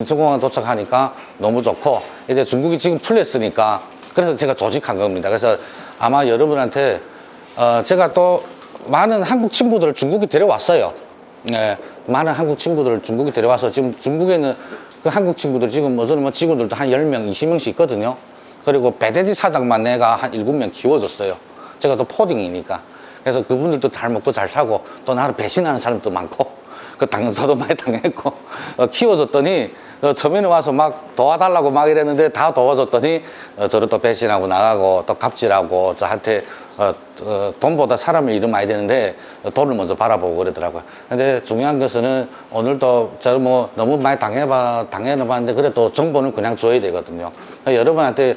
인천공항 도착하니까 너무 좋고, 이제 중국이 지금 풀렸으니까, 그래서 제가 조직한 겁니다. 그래서 아마 여러분한테, 제가 또 많은 한국 친구들을 중국에 데려왔어요. 네, 많은 한국 친구들을 중국에 데려와서 지금 중국에는 그 한국 친구들 지금 무슨 뭐 직원들도 한 10명, 20명씩 있거든요. 그리고 배돼지 사장만 내가 한 7명 키워줬어요. 제가 또 포딩이니까. 그래서 그분들도 잘 먹고 잘 사고, 또 나를 배신하는 사람도 많고, 저도 많이 당했고, 키워줬더니, 처음에는 와서 막 도와달라고 막 이랬는데 다 도와줬더니, 저를 또 배신하고 나가고, 또 갑질하고, 저한테, 돈보다 사람을 잃으면 안 되는데, 돈을 먼저 바라보고 그러더라고요. 근데 중요한 것은, 오늘도 저는 뭐 너무 많이 당해봤는데, 그래도 정보는 그냥 줘야 되거든요. 여러분한테,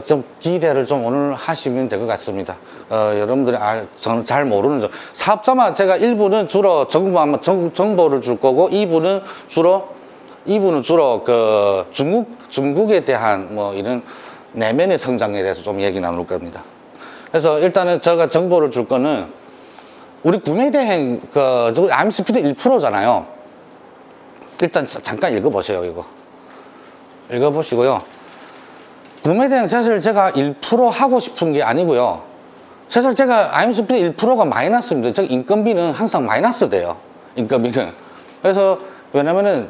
좀 기대를 좀 오늘 하시면 될 것 같습니다. 여러분들이 저는 잘 모르는 점. 사업자만 제가 1부는 주로 정보를 줄 거고, 2부는 주로 그 중국에 대한 뭐 이런 내면의 성장에 대해서 좀 얘기 나눌 겁니다. 그래서 일단은 제가 정보를 줄 거는 우리 구매대행 암스피드 1%잖아요. 일단 잠깐 읽어보세요, 이거. 읽어보시고요. 구매대행 사실 제가 1% 하고 싶은 게 아니고요. 사실 제가 IMSP 1%가 마이너스입니다. 제가 인건비는 항상 마이너스 돼요. 인건비는. 그래서 왜냐면은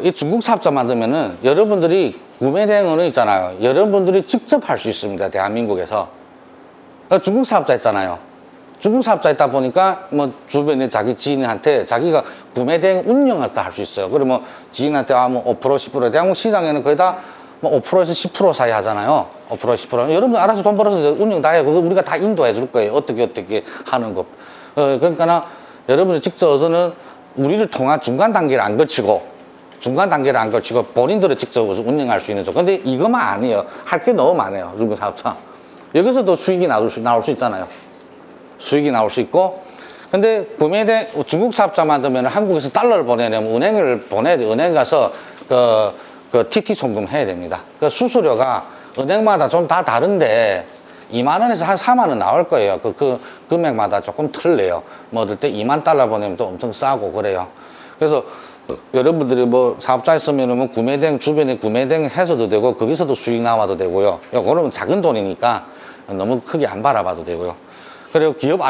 이 중국 사업자 만들면은 여러분들이 구매대행은 있잖아요. 여러분들이 직접 할 수 있습니다. 대한민국에서. 중국 사업자 있잖아요. 중국 사업자 있다 보니까 뭐 주변에 자기 지인한테 자기가 구매대행 운영을 다 할 수 있어요. 그러면 지인한테 뭐 5% 10% 대한민국 시장에는 거의 다 뭐 5%에서 10% 사이 하잖아요. 5% 10%. 여러분들 알아서 돈 벌어서 운영 다 해요. 그거 우리가 다 인도해 줄 거예요. 어떻게 하는 거. 그러니까 여러분이 직접서는 우리를 통한 중간 단계를 안 거치고 본인들을 직접 운영할 수 있는 죠. 근데 이것만 아니에요. 할 게 너무 많아요. 중국 사업자. 여기서도 수익이 나올 수 있잖아요. 수익이 나올 수 있고. 근데 구매대 중국 사업자 만들면 한국에서 달러를 보내려면 은행을 보내야 돼. 은행 가서 TT 송금 해야 됩니다. 그 수수료가 은행마다 좀 다 다른데 2만 원에서 한 4만 원 나올 거예요. 그 금액마다 조금 틀려요. 뭐 어떨 때 2만 달러 보내면 또 엄청 싸고 그래요. 그래서 여러분들이 뭐 사업자 있으면 뭐 구매대행 주변에 구매대행 해서도 되고 거기서도 수익 나와도 되고요. 그러면 작은 돈이니까 너무 크게 안 바라봐도 되고요. 그리고 기업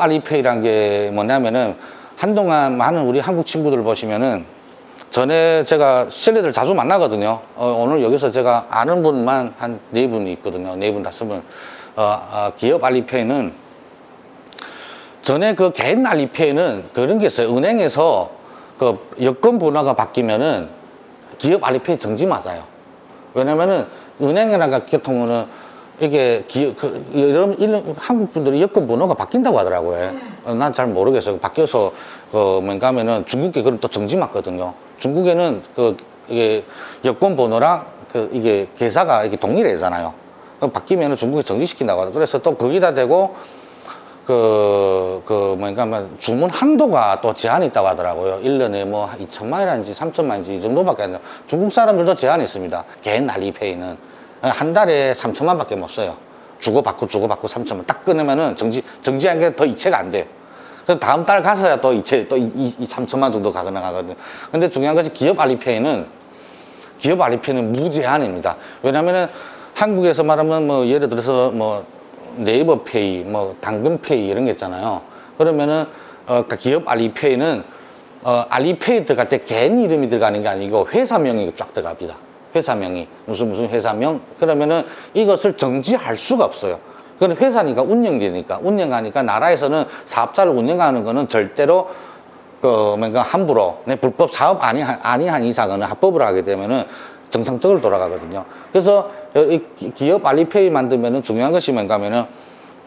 알리페이란 게 뭐냐면은 한동안 많은 우리 한국 친구들 보시면은 전에 제가 셀러들 자주 만나거든요. 오늘 여기서 제가 아는 분만 한 4분이 있거든요. 4분, 5분. 기업 알리페이는 전에 개인 알리페이는 그런 게 있어요. 은행에서 여권 번호가 바뀌면은 기업 알리페이 정지 맞아요. 왜냐면은 은행이나 교통은 이게 이런 한국 분들이 여권 번호가 바뀐다고 하더라고요. 난 잘 모르겠어요. 바뀌어서 뭔가 하면은 중국에 그럼 또 정지 맞거든요. 중국에는 이게 여권 번호랑 이게 계사가 이게 동일하잖아요. 바뀌면은 중국에 정지시킨다고 하더라고요. 그래서 또 거기다 대고 뭔가 하면 주문 한도가 또 제한이 있다고 하더라고요. 1년에 뭐 2천만이라든지 3천만인지 이 정도밖에 안 돼요. 중국 사람들도 제한이 있습니다. 개인 알리페이는 한 달에 3천만 밖에 못 써요. 주고받고 3천만 딱 끊으면은 정지한 게 더 이체가 안 돼요. 그래서 다음 달 가서야 또 3천만 정도 나가거든요. 근데 중요한 것이 기업 알리페이는 무제한입니다. 왜냐면은 한국에서 말하면 뭐 예를 들어서 뭐 네이버페이, 뭐 당근페이 이런 게 있잖아요. 그러면은 기업 알리페이는 알리페이 들어갈 때 개인 이름이 들어가는 게 아니고 회사명이 쫙 들어갑니다. 회사명이 무슨 회사명. 그러면은 이것을 정지할 수가 없어요. 그건 회사니까 운영하니까 나라에서는 사업자를 운영하는 거는 절대로 뭔가 함부로 불법 사업 아니한 이상은 합법을 하게 되면은 정상적으로 돌아가거든요. 그래서 이 기업 알리페이 만들면은 중요한 것이 뭔가 하면은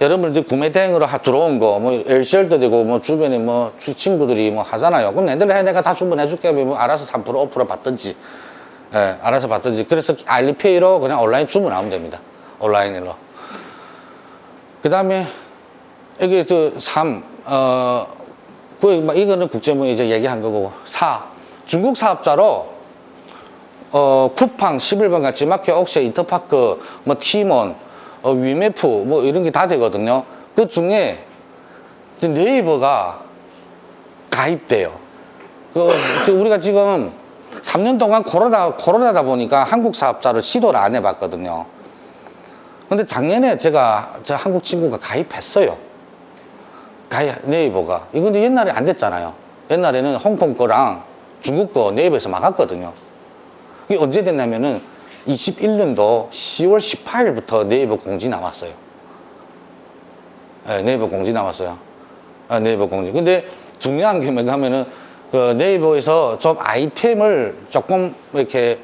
여러분들 구매대행으로 들어온 거, 뭐, LCR도 되고, 뭐, 주변에 뭐, 친구들이 뭐 하잖아요. 그럼 내가 다 주문해줄게. 뭐, 알아서 3%, 5% 받든지. 예, 알아서 받든지. 그래서 알리페이로 그냥 온라인 주문하면 됩니다. 온라인으로. 그 다음에, 이게 이거는 국제뭐 이제 얘기한 거고. 중국 사업자로, 쿠팡, 11번 같이 마켓, 옥쉐, 인터파크, 뭐, 티몬, 위메프, 뭐, 이런 게 다 되거든요. 그 중에 네이버가 가입돼요. 우리가 지금 3년 동안 코로나다 보니까 한국 사업자를 시도를 안 해봤거든요. 근데 작년에 저 한국 친구가 가입했어요. 네이버가. 이거 근데 옛날에 안 됐잖아요. 옛날에는 홍콩 거랑 중국 거 네이버에서 막았거든요. 이게 언제 됐냐면은 21년도 10월 18일부터 네이버 공지 나왔어요. 네, 네이버 공지 나왔어요. 네이버 공지. 근데 중요한 게 뭔가 하면은 그 네이버에서 좀 아이템을 조금 이렇게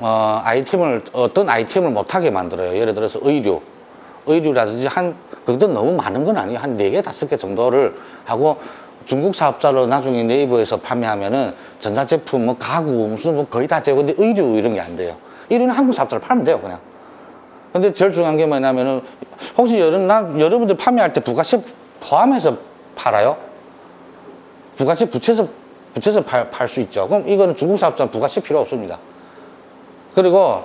어떤 아이템을 못하게 만들어요. 예를 들어서 의류라든지 그것도 너무 많은 건 아니에요. 한 4개, 5개 정도를 하고 중국 사업자로 나중에 네이버에서 판매하면은 전자제품, 뭐 가구, 무슨 뭐 거의 다 되고, 근데 의류 이런 게 안 돼요. 의류는 한국 사업자로 팔면 돼요, 그냥. 근데 제일 중요한 게 뭐냐면은 혹시 여러분들 판매할 때 부가세 포함해서 팔아요? 부가세 붙여서 팔 수 있죠. 그럼 이거는 중국 사업자는 부가세 필요 없습니다. 그리고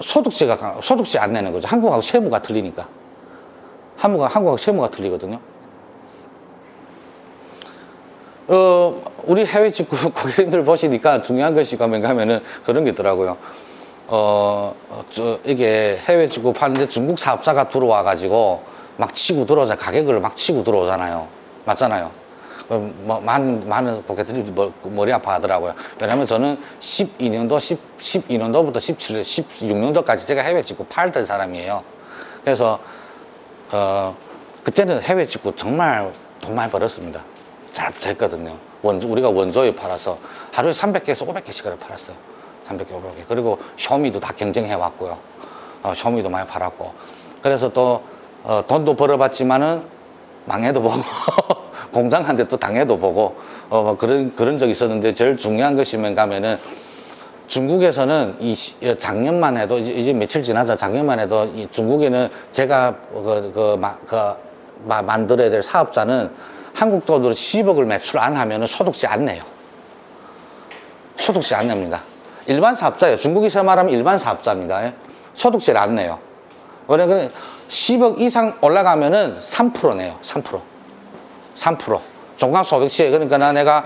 소득세 안 내는 거죠. 한국하고 세무가 틀리니까. 한국하고 세무가 틀리거든요. 우리 해외 직구 고객님들 보시니까 중요한 것이 가면은 그런 게 있더라고요. 이게 해외 직구 파는데 중국 사업자가 들어와가지고 막 치고 들어오자, 가격을 막 치고 들어오잖아요. 맞잖아요. 많은 고객들이 머리 아파 하더라고요. 왜냐면 저는 12년도부터 16년도까지 제가 해외 직구 팔던 사람이에요. 그래서, 그때는 해외 직구 정말 돈 많이 벌었습니다. 잘 됐거든요. 우리가 원조에 팔아서 하루에 300개에서 500개씩을 팔았어요. 300개, 500개. 그리고 쇼미도 다 경쟁해 왔고요. 쇼미도 많이 팔았고. 그래서 또, 돈도 벌어봤지만은 망해도 보고, 공장 한 대 또 당해도 보고, 그런 적이 있었는데, 제일 중요한 것이 뭔가 하면은, 중국에서는 작년만 해도, 이제 며칠 지나자 작년만 해도, 중국에는 제가 만들어야 될 사업자는 한국 돈으로 10억을 매출 안 하면은 소득세 안 내요. 소득세 안 냅니다. 일반 사업자예요. 중국에서 말하면 일반 사업자입니다. 소득세를 안 내요. 왜냐면 10억 이상 올라가면은 3% 내요. 3%. 종합소득세. 그러니까 내가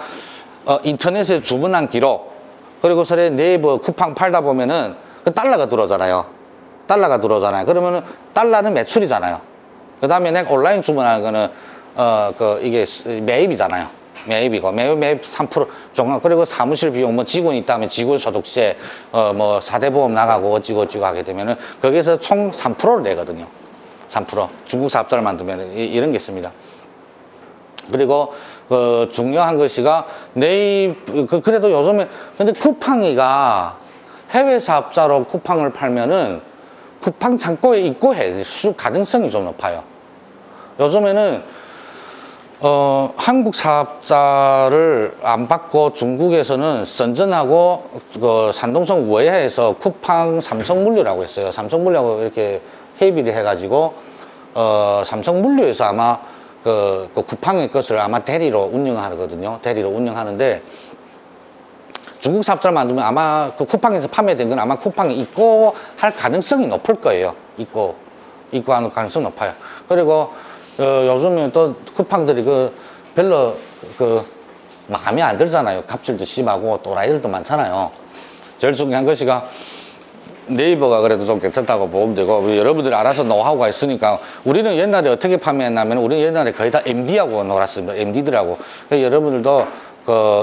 인터넷에 주문한 기록, 그리고 네이버 쿠팡 팔다 보면은 그 달러가 들어오잖아요. 그러면은 달러는 매출이잖아요. 그 다음에 내가 온라인 주문하는 거는 이게 매입이잖아요. 매입이고, 매입 3%, 종합, 그리고 사무실 비용, 뭐 직원 있다면 직원 소득세, 뭐 4대 보험 나가고 어찌고 하게 되면은 거기에서 총 3%를 내거든요. 3%. 중국 사업자를 만들면 이런 게 있습니다. 그리고, 중요한 것이가, 그래도 요즘에, 근데 쿠팡이가 해외 사업자로 쿠팡을 팔면은 쿠팡 창고에 입고해. 수주 가능성이 좀 높아요. 요즘에는, 한국 사업자를 안 받고 중국에서는 선전하고, 산동성 우회해서 쿠팡 삼성물류라고 했어요. 삼성물류하고 이렇게 협의를 해가지고, 삼성물류에서 아마 그 쿠팡의 것을 아마 대리로 운영하거든요. 대리로 운영하는데, 중국 사업자를 만들면 아마 그 쿠팡에서 판매된 건 아마 쿠팡에 입고할 가능성이 높을 거예요. 입고하는 가능성이 높아요. 그리고, 요즘에 또 쿠팡들이 별로 마음에 안 들잖아요. 갑질도 심하고 또라이들도 많잖아요. 제일 중요한 것이가 네이버가 그래도 좀 괜찮다고 보면 되고, 여러분들이 알아서 노하우가 있으니까. 우리는 옛날에 어떻게 판매했냐면, 우리는 옛날에 거의 다 MD하고 놀았습니다. MD들하고. 여러분들도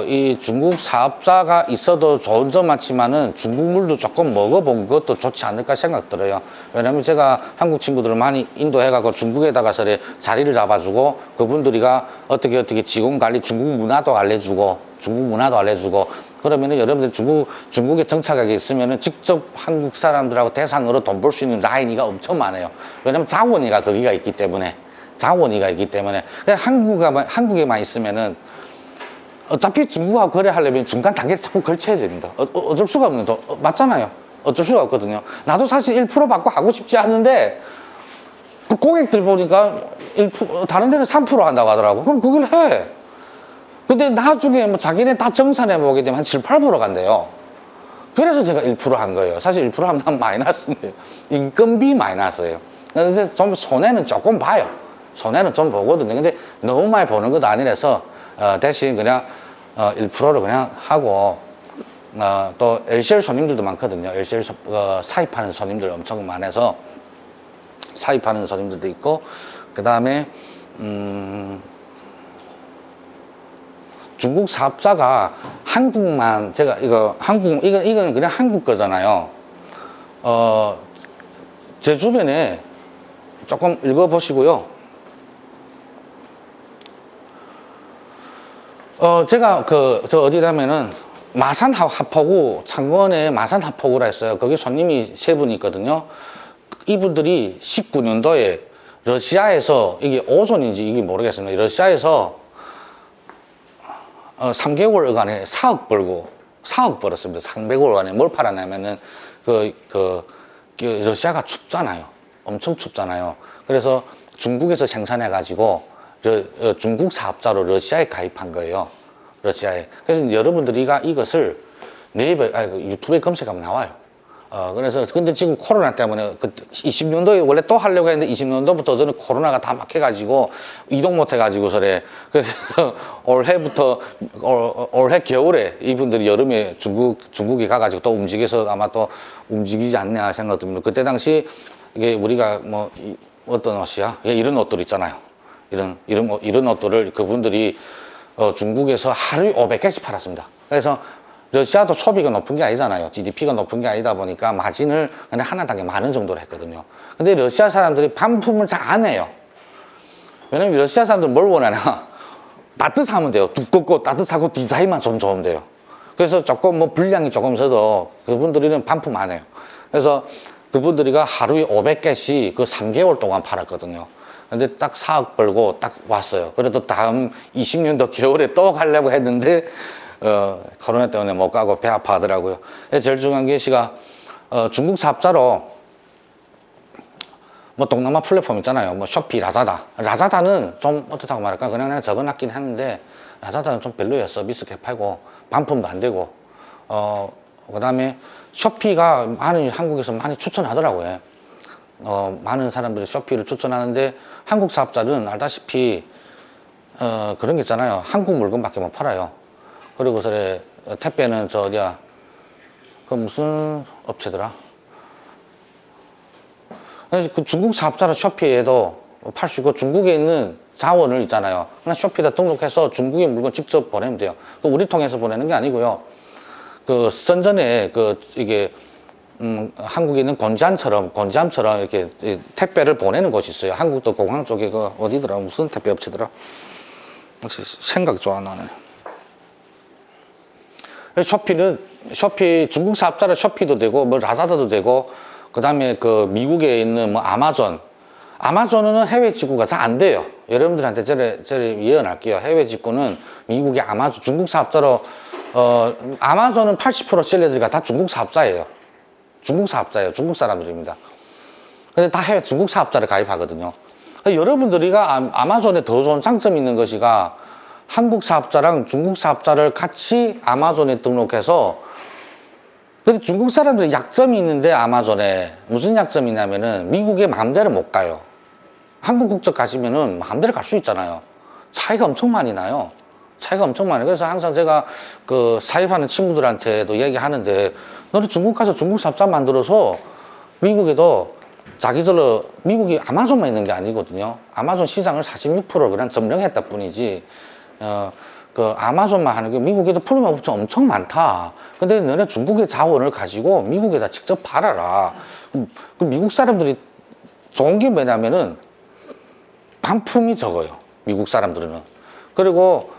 이 중국 사업자가 있어도 좋은 점 많지만은 중국물도 조금 먹어본 것도 좋지 않을까 생각 들어요. 왜냐면 제가 한국 친구들을 많이 인도해가고 중국에다가 자리를 잡아주고, 그분들이가 어떻게 직원 관리, 중국 문화도 알려주고, 그러면은 여러분들 중국에 정착하게 있으면은 직접 한국 사람들하고 대상으로 돈 벌 수 있는 라인이가 엄청 많아요. 왜냐면 자원이가 거기가 있기 때문에. 그냥 한국에만 있으면은 어차피 중국하고 거래하려면 중간 단계를 자꾸 걸쳐야 됩니다. 어쩔 수가 없는 거 맞잖아요. 어쩔 수가 없거든요. 나도 사실 1% 받고 하고 싶지 않은데 그 고객들 보니까 1%, 다른 데는 3% 한다고 하더라고. 그럼 그걸 해. 근데 나중에 뭐 자기네 다 정산해 보게 되면 한 7, 8% 간대요. 그래서 제가 1% 한 거예요. 사실 1% 하면 마이너스인데요. 인건비 마이너스예요. 근데 좀 손해는 조금 봐요. 손해는 좀 보거든요. 근데 너무 많이 보는 것도 아니라서 대신 그냥 1%를 그냥 하고, 또 LCL 손님들도 많거든요. LCL 사입하는 손님들 엄청 많아서 사입하는 손님들도 있고, 그 다음에 중국 사업자가 한국만, 제가 이거는 그냥 한국 거잖아요. 제 주변에 조금 읽어보시고요. 제가 저 어디 가면은 마산 하포구, 창원에 마산 하포구라 했어요. 거기 손님이 3분 있거든요. 이분들이 19년도에 러시아에서, 이게 오존인지 이게 모르겠습니다. 러시아에서 3개월간에 4억 벌었습니다. 300월간에 뭘 팔았냐면은 러시아가 춥잖아요. 엄청 춥잖아요. 그래서 중국에서 생산해가지고 중국 사업자로 러시아에 가입한 거예요. 러시아에. 그래서 여러분들이 이것을 네이버, 유튜브에 검색하면 나와요. 그래서 근데 지금 코로나 때문에 20년도에 원래 또 하려고 했는데 20년도부터 저는 코로나가 다 막혀가지고 이동 못 해가지고 그래서 올해 겨울에 이분들이 여름에 중국에 가가지고 또 움직여서 아마 또 움직이지 않냐 생각 듭니다. 그때 당시 이게 우리가 뭐 어떤 옷이야? 이런 옷들 있잖아요. 이런 옷들을 그분들이 중국에서 하루에 500개씩 팔았습니다. 그래서 러시아도 소비가 높은 게 아니잖아요. GDP가 높은 게 아니다 보니까 마진을 그냥 하나 당에 10,000원 정도로 했거든요. 근데 러시아 사람들이 반품을 잘 안 해요. 왜냐면 러시아 사람들은 뭘 원하냐? 따뜻하면 돼요. 두껍고 따뜻하고 디자인만 좀 좋으면 돼요. 그래서 조금 뭐 분량이 조금 있어도 그분들은 반품 안 해요. 그래서 그분들이가 하루에 500개씩 그 3개월 동안 팔았거든요. 근데 딱 4억 벌고 딱 왔어요. 그래도 다음 20년도 겨울에 또 가려고 했는데 코로나 때문에 못 가고 배 아파하더라고요. 제일 중요한 게 중국 사업자로 뭐 동남아 플랫폼 있잖아요. 뭐 쇼피, 라자다는 좀 어떻다고 말할까? 그냥 내가 적어놨긴 했는데 라자다는 좀 별로예요. 서비스 개팔고 반품도 안 되고 그 다음에 쇼피가 한국에서 많이 추천하더라고요. 많은 사람들이 쇼피를 추천하는데 한국 사업자는 알다시피 그런 게 있잖아요. 한국 물건밖에 못 팔아요. 그리고 택배는 그 무슨 업체더라? 그 중국 사업자로 쇼피에도 팔 수 있고, 중국에 있는 자원을 있잖아요. 그냥 쇼피에다 등록해서 중국에 물건 직접 보내면 돼요. 우리 통해서 보내는 게 아니고요. 선전에 이게 한국에 있는 곤지암처럼 이렇게 택배를 보내는 곳이 있어요. 한국도 공항 쪽에 어디더라? 무슨 택배 업체더라? 생각이 좀 안 나네. 중국 사업자로 쇼피도 되고, 뭐 라자다도 되고, 그 다음에 미국에 있는 뭐 아마존은 해외 직구가 잘 안 돼요. 여러분들한테 저를 예언할게요. 해외 직구는 미국의 중국 사업자로, 아마존은 80% 셀러들이 다 중국 사업자예요. 중국 사람들입니다. 근데 다 중국 사업자를 가입하거든요. 여러분들이 아마존에 더 좋은 장점이 있는 것이가 한국 사업자랑 중국 사업자를 같이 아마존에 등록해서, 근데 중국 사람들은 약점이 있는데 아마존에 무슨 약점이 있냐면은 미국에 마음대로 못 가요. 한국 국적 가시면은 마음대로 갈 수 있잖아요. 차이가 엄청 많이 나요. 그래서 항상 제가 사입하는 친구들한테도 얘기하는데, 너는 중국 가서 중국 사업자 만들어서 미국에도 미국이 아마존만 있는 게 아니거든요. 아마존 시장을 46% 그냥 점령했다 뿐이지, 아마존만 하는 게 미국에도 플랫폼 업체 엄청 많다. 근데 너네 중국의 자원을 가지고 미국에다 직접 팔아라. 미국 사람들이 좋은 게 뭐냐면은 반품이 적어요. 미국 사람들은. 그리고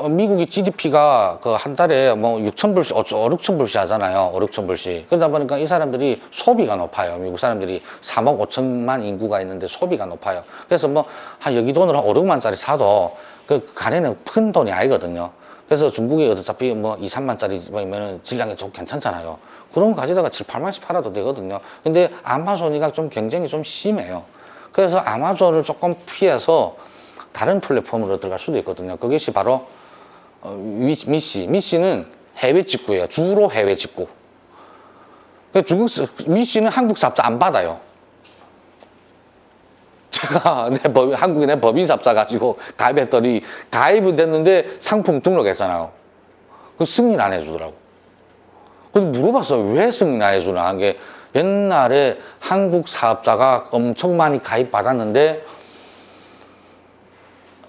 미국의 GDP가 한 달에 뭐 6,000불씩, 5,6,000불씩 하잖아요. 5,6,000불씩. 그러다 보니까 이 사람들이 소비가 높아요. 미국 사람들이 3억 5천만 인구가 있는데 소비가 높아요. 그래서 여기 돈으로 한 5,6만짜리 사도 간에는 큰 돈이 아니거든요. 그래서 중국에 어차피 2, 3만짜리면은 질량이 좀 괜찮잖아요. 그런 거 가져다가 7, 8만씩 팔아도 되거든요. 근데 아마존이가 좀 경쟁이 좀 심해요. 그래서 아마존을 조금 피해서 다른 플랫폼으로 들어갈 수도 있거든요. 그것이 바로 미씨는 해외 직구예요. 주로 해외 직구. 미씨는 한국 사업자 안 받아요. 제가 한국에 내 법인사업자 가지고 가입했더니 가입은 됐는데 상품 등록했잖아요. 그 승인 안 해주더라고. 근데 물어봤어요. 왜 승인 안 해주나? 한 게 옛날에 한국 사업자가 엄청 많이 가입받았는데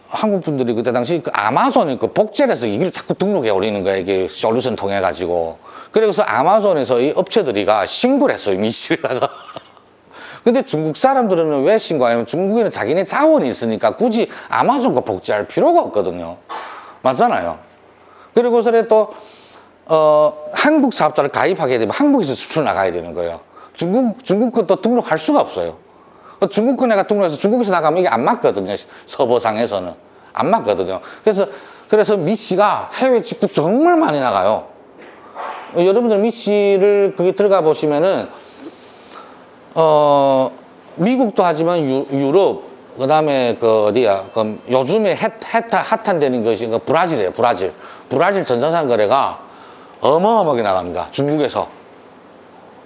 한국 분들이 그때 당시 그 아마존에 그 복제해서 이걸 자꾸 등록해 올리는 거예요. 이게 솔루션 통해 가지고. 그래서 아마존에서 이 업체들이가 신고를 했어요. 미시다가. 근데 중국 사람들은 왜 신고하냐면 중국에는 자기네 자원이 있으니까 굳이 아마존과 복제할 필요가 없거든요. 맞잖아요. 그리고서 또 한국 사업자를 가입하게 되면 한국에서 수출 나가야 되는 거예요. 중국 것도 등록할 수가 없어요. 중국 거 내가 등록해서 중국에서 나가면 이게 안 맞거든요. 서버상에서는 안 맞거든요. 그래서 미씨가 해외 직구 정말 많이 나가요. 여러분들 미씨를 그게 들어가 보시면은 미국도 하지만 유럽, 그 다음에 그 어디야, 그 요즘에 핫한 되는 것이 그 브라질이에요. 브라질 전자상 거래가 어마어마하게 나갑니다. 중국에서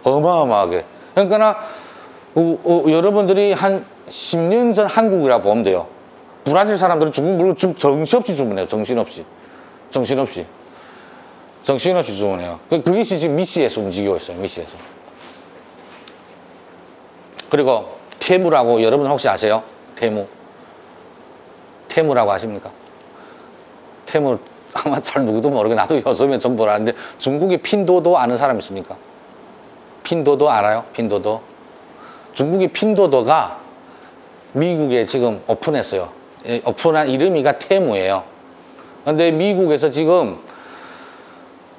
어마어마하게. 그러니까 여러분들이 한 10년 전 한국이라 보면 돼요. 브라질 사람들은 중국 물건 좀 정신없이 주문해요. 정신없이 주문해요. 그게 지금 미시에서 움직이고 있어요. 미시에서. 그리고 테무라고 여러분 혹시 아세요? 테무라고 아십니까? 테무 아마 잘 누구도 모르게 나도 요즘에 정보를 아는데 중국의 핀도도 아는 사람 있습니까? 핀도도 알아요? 핀도도? 중국의 핀도도가 미국에 지금 오픈했어요. 오픈한 이름이가 테무예요. 근데 미국에서 지금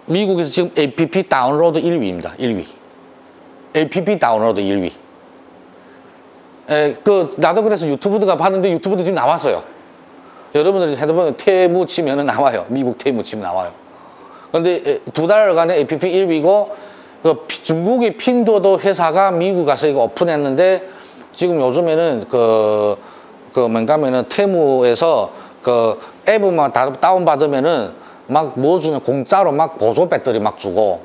APP 다운로드 1위입니다. 1위. APP 다운로드 1위. 나도 그래서 유튜브가 봤는데 유튜브도 지금 나왔어요. 여러분들이 핸드폰에 테무 치면은 나와요. 미국 테무 치면 나와요. 근데 2달간의 APP 1위고, 중국의 핀도도 회사가 미국 가서 이거 오픈했는데, 지금 요즘에는 뭔가면은 테무에서 앱만 다운받으면은 막 뭐 주는 공짜로 막 보조 배터리 막 주고,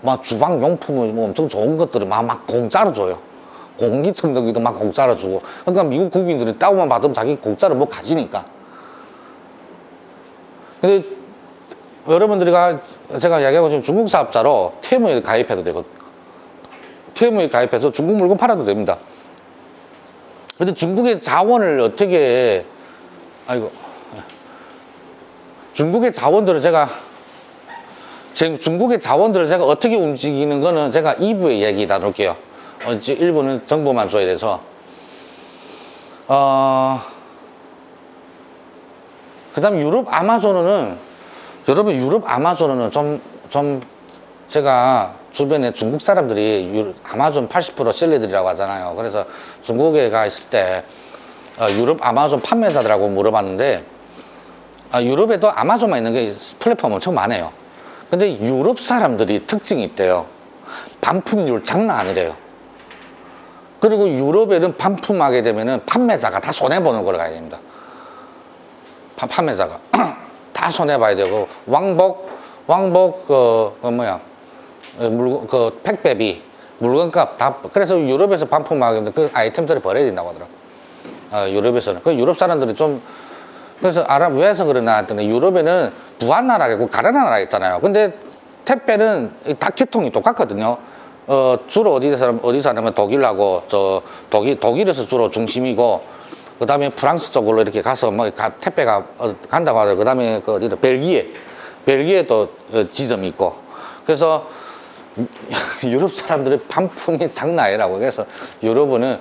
막 주방용품을 뭐 엄청 좋은 것들을 막 공짜로 줘요. 공기청정기도 막 공짜로 주고. 그러니까 미국 국민들이 다운만 받으면 자기 공짜로 뭐 가지니까. 근데 여러분들이 제가 이야기하고 지금 중국 사업자로 테무에 가입해도 되거든요. 테무에 가입해서 중국 물건 팔아도 됩니다. 근데 중국의 자원을 어떻게, 중국의 자원들을 제가 어떻게 움직이는 거는 제가 2부에 얘기 나눌게요. 1부는 정보만 줘야 돼서. 그 다음 유럽 아마존은 좀 제가 주변에 중국 사람들이 아마존 80% 셀러들이라고 하잖아요. 그래서 중국에 가 있을 때 유럽 아마존 판매자들하고 물어봤는데, 유럽에도 아마존만 있는 게 플랫폼 엄청 많아요. 근데 유럽 사람들이 특징이 있대요. 반품률 장난 아니래요. 그리고 유럽에는 반품하게 되면은 판매자가 다 손해보는 걸로 가야 됩니다. 판매자가 다 손해봐야 되고, 택배비, 물건값 다. 그래서 유럽에서 반품하게 되면 그 아이템들을 버려야 된다고 하더라고. 유럽에서는. 유럽 사람들이 좀, 그래서 왜 해서 그러나 했더니 유럽에는 부안나라고 가난한 있잖아요. 근데 택배는 다 계통이 똑같거든요. 주로 어디서 하냐면 독일하고, 독일에서 주로 중심이고, 그 다음에 프랑스 쪽으로 이렇게 가서 택배가 간다고 하더라고요. 그 다음에 벨기에도 지점이 있고. 그래서 유럽 사람들의 반품이 장난 아니라고. 그래서 유럽은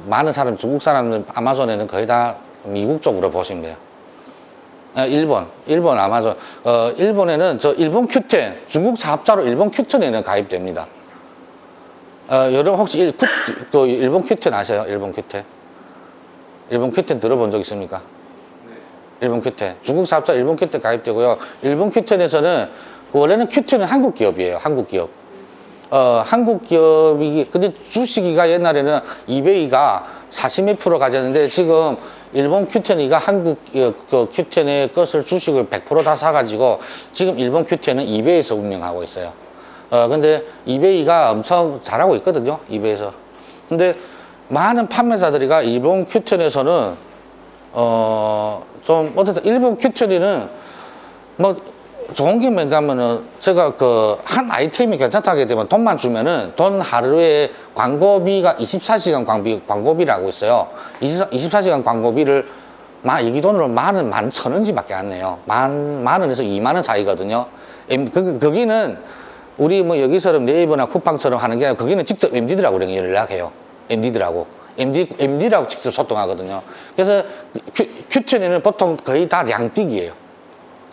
많은 사람, 중국 사람들 아마존에는 거의 다 미국 쪽으로 보시면 돼요. 일본 아마존. 일본에는 일본 큐텐, 중국 사업자로 일본 큐텐에는 가입됩니다. 여러분 혹시 일본 큐텐 아세요? 일본 큐텐? 일본 큐텐 들어본 적 있습니까? 네. 일본 큐텐. 중국 사업자 일본 큐텐 가입되고요. 일본 큐텐에서는 원래는 큐텐은 한국 기업이에요. 한국 기업. 한국 기업이, 근데 주식이가 옛날에는 이베이가 40몇 프로 가졌는데 지금 일본 큐텐이가 한국 큐텐의 것을 주식을 100% 다 사가지고 지금 일본 큐텐은 이베이에서 운영하고 있어요. 근데 이베이가 엄청 잘하고 있거든요. 이베이에서. 근데 많은 판매자들이가 일본 큐텐에서는 좀 어쨌든 일본 큐텐이는 뭐 좋은 게 뭔가면은 제가 그 한 아이템이 괜찮다게 되면 돈만 주면은 돈 하루에 광고비가 24시간 광고비라고 있어요. 24시간 광고비를 여기 돈으로 11,000원밖에 안 내요. 만 원에서 2만 원 사이거든요. 거기는 우리 뭐 여기서는 네이버나 쿠팡처럼 하는 게 아니라 거기는 직접 MD들하고 연락해요. MD라고 직접 소통하거든요. 그래서 큐텐에는 보통 거의 다 량뛰기예요.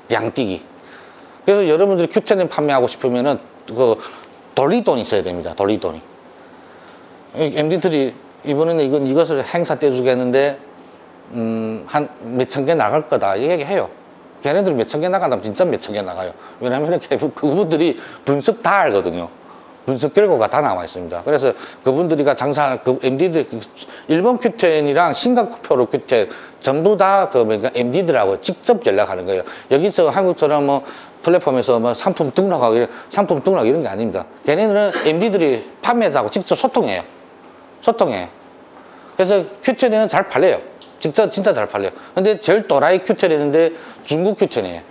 량뛰기. 그래서 여러분들이 큐텐을 판매하고 싶으면은 그 돌리돈이 있어야 됩니다. 돌리돈이. MD들이 이번에는 이것을 행사 때 주겠는데 한 몇천 개 나갈 거다 이 얘기해요. 걔네들 몇천 개 나간다면 진짜 몇천 개 나가요. 왜냐하면 그분들이 분석 다 알거든요. 분석 결과가 다 나와 있습니다. 그래서 그분들이가 장사하는 그 MD들, 일본 큐텐이랑 싱가포르 큐텐 전부 다 그 MD들하고 직접 연락하는 거예요. 여기서 한국처럼 뭐 플랫폼에서 뭐 상품 등록하고 이런 게 아닙니다. 걔네들은 MD들이 판매자하고 직접 소통해요. 그래서 큐텐은 잘 팔려요. 진짜 잘 팔려요. 근데 제일 또라이 큐텐이었는데 중국 큐텐이에요.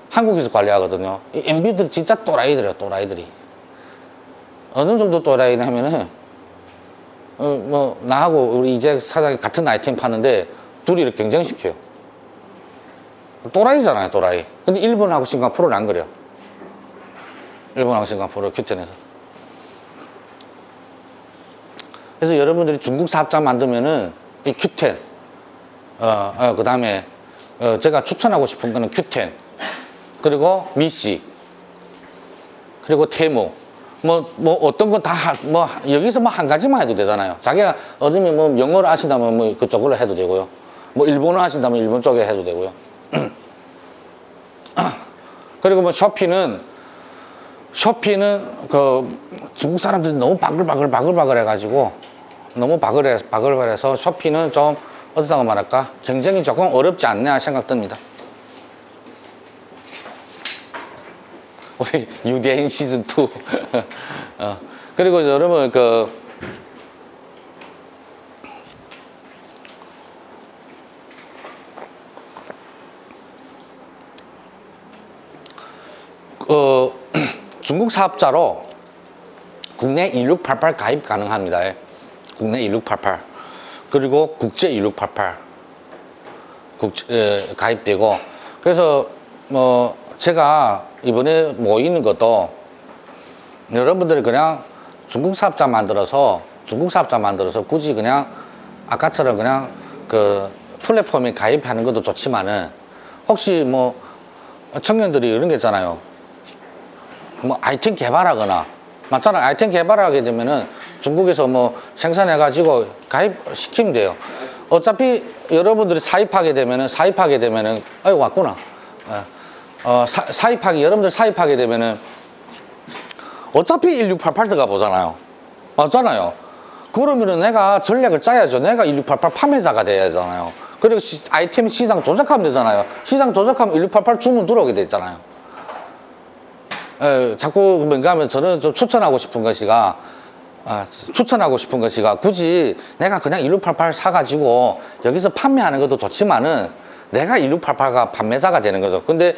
한국에서 관리하거든요. 이 MD들이 진짜 또라이들이에요. 또라이들이. 어느 정도 또라이냐 하면은 뭐 나하고 우리 이재 사장이 같은 아이템 파는데 둘이 이렇게 경쟁시켜요. 또라이잖아요, 또라이. 근데 일본하고 싱가포르는 안 그래요. 일본하고 싱가포르 큐텐에서. 그래서 여러분들이 중국 사업자 만들면은 이 큐텐, 그 다음에 제가 추천하고 싶은 거는 큐텐, 그리고 미씨, 그리고 테무. 뭐 어떤 거 다 뭐 여기서 뭐 한 가지만 해도 되잖아요. 자기가 어디면 뭐 영어를 아신다면 뭐 그쪽으로 해도 되고요. 뭐 일본어 하신다면 일본 쪽에 해도 되고요. 그리고 뭐 쇼핑은 그 중국 사람들이 너무 바글바글 해가지고 너무 바글바글해서 쇼핑은 좀 어떻다고 말할까 경쟁이 조금 어렵지 않나 생각 듭니다. 우리 유대인 시즌2 그리고 여러분 중국 사업자로 국내 1688 가입 가능합니다. 국내 1688 그리고 국제 1688 가입되고 그래서 뭐 제가 이번에 모이는 것도 여러분들이 그냥 중국 사업자 만들어서 굳이 그냥 아까처럼 그냥 그 플랫폼에 가입하는 것도 좋지만은 혹시 뭐 청년들이 이런 게 있잖아요. 뭐 아이템 개발하거나 맞잖아요. 아이템 개발하게 되면은 중국에서 뭐 생산해 가지고 가입시키면 돼요. 어차피 여러분들이 사입하게 되면은 아이고 왔구나. 여러분들 사입하게 되면은 어차피 1688 들어가 보잖아요. 맞잖아요. 그러면은 내가 전략을 짜야죠. 내가 1688 판매자가 돼야 되잖아요. 그리고 아이템 시장 조작하면 되잖아요. 시장 조작하면 1688 주문 들어오게 되잖아요. 자꾸 뭔가 하면 저는 좀 추천하고 싶은 것이가 굳이 내가 그냥 1688 사가지고 여기서 판매하는 것도 좋지만은 내가 1688가 판매자가 되는 거죠. 근데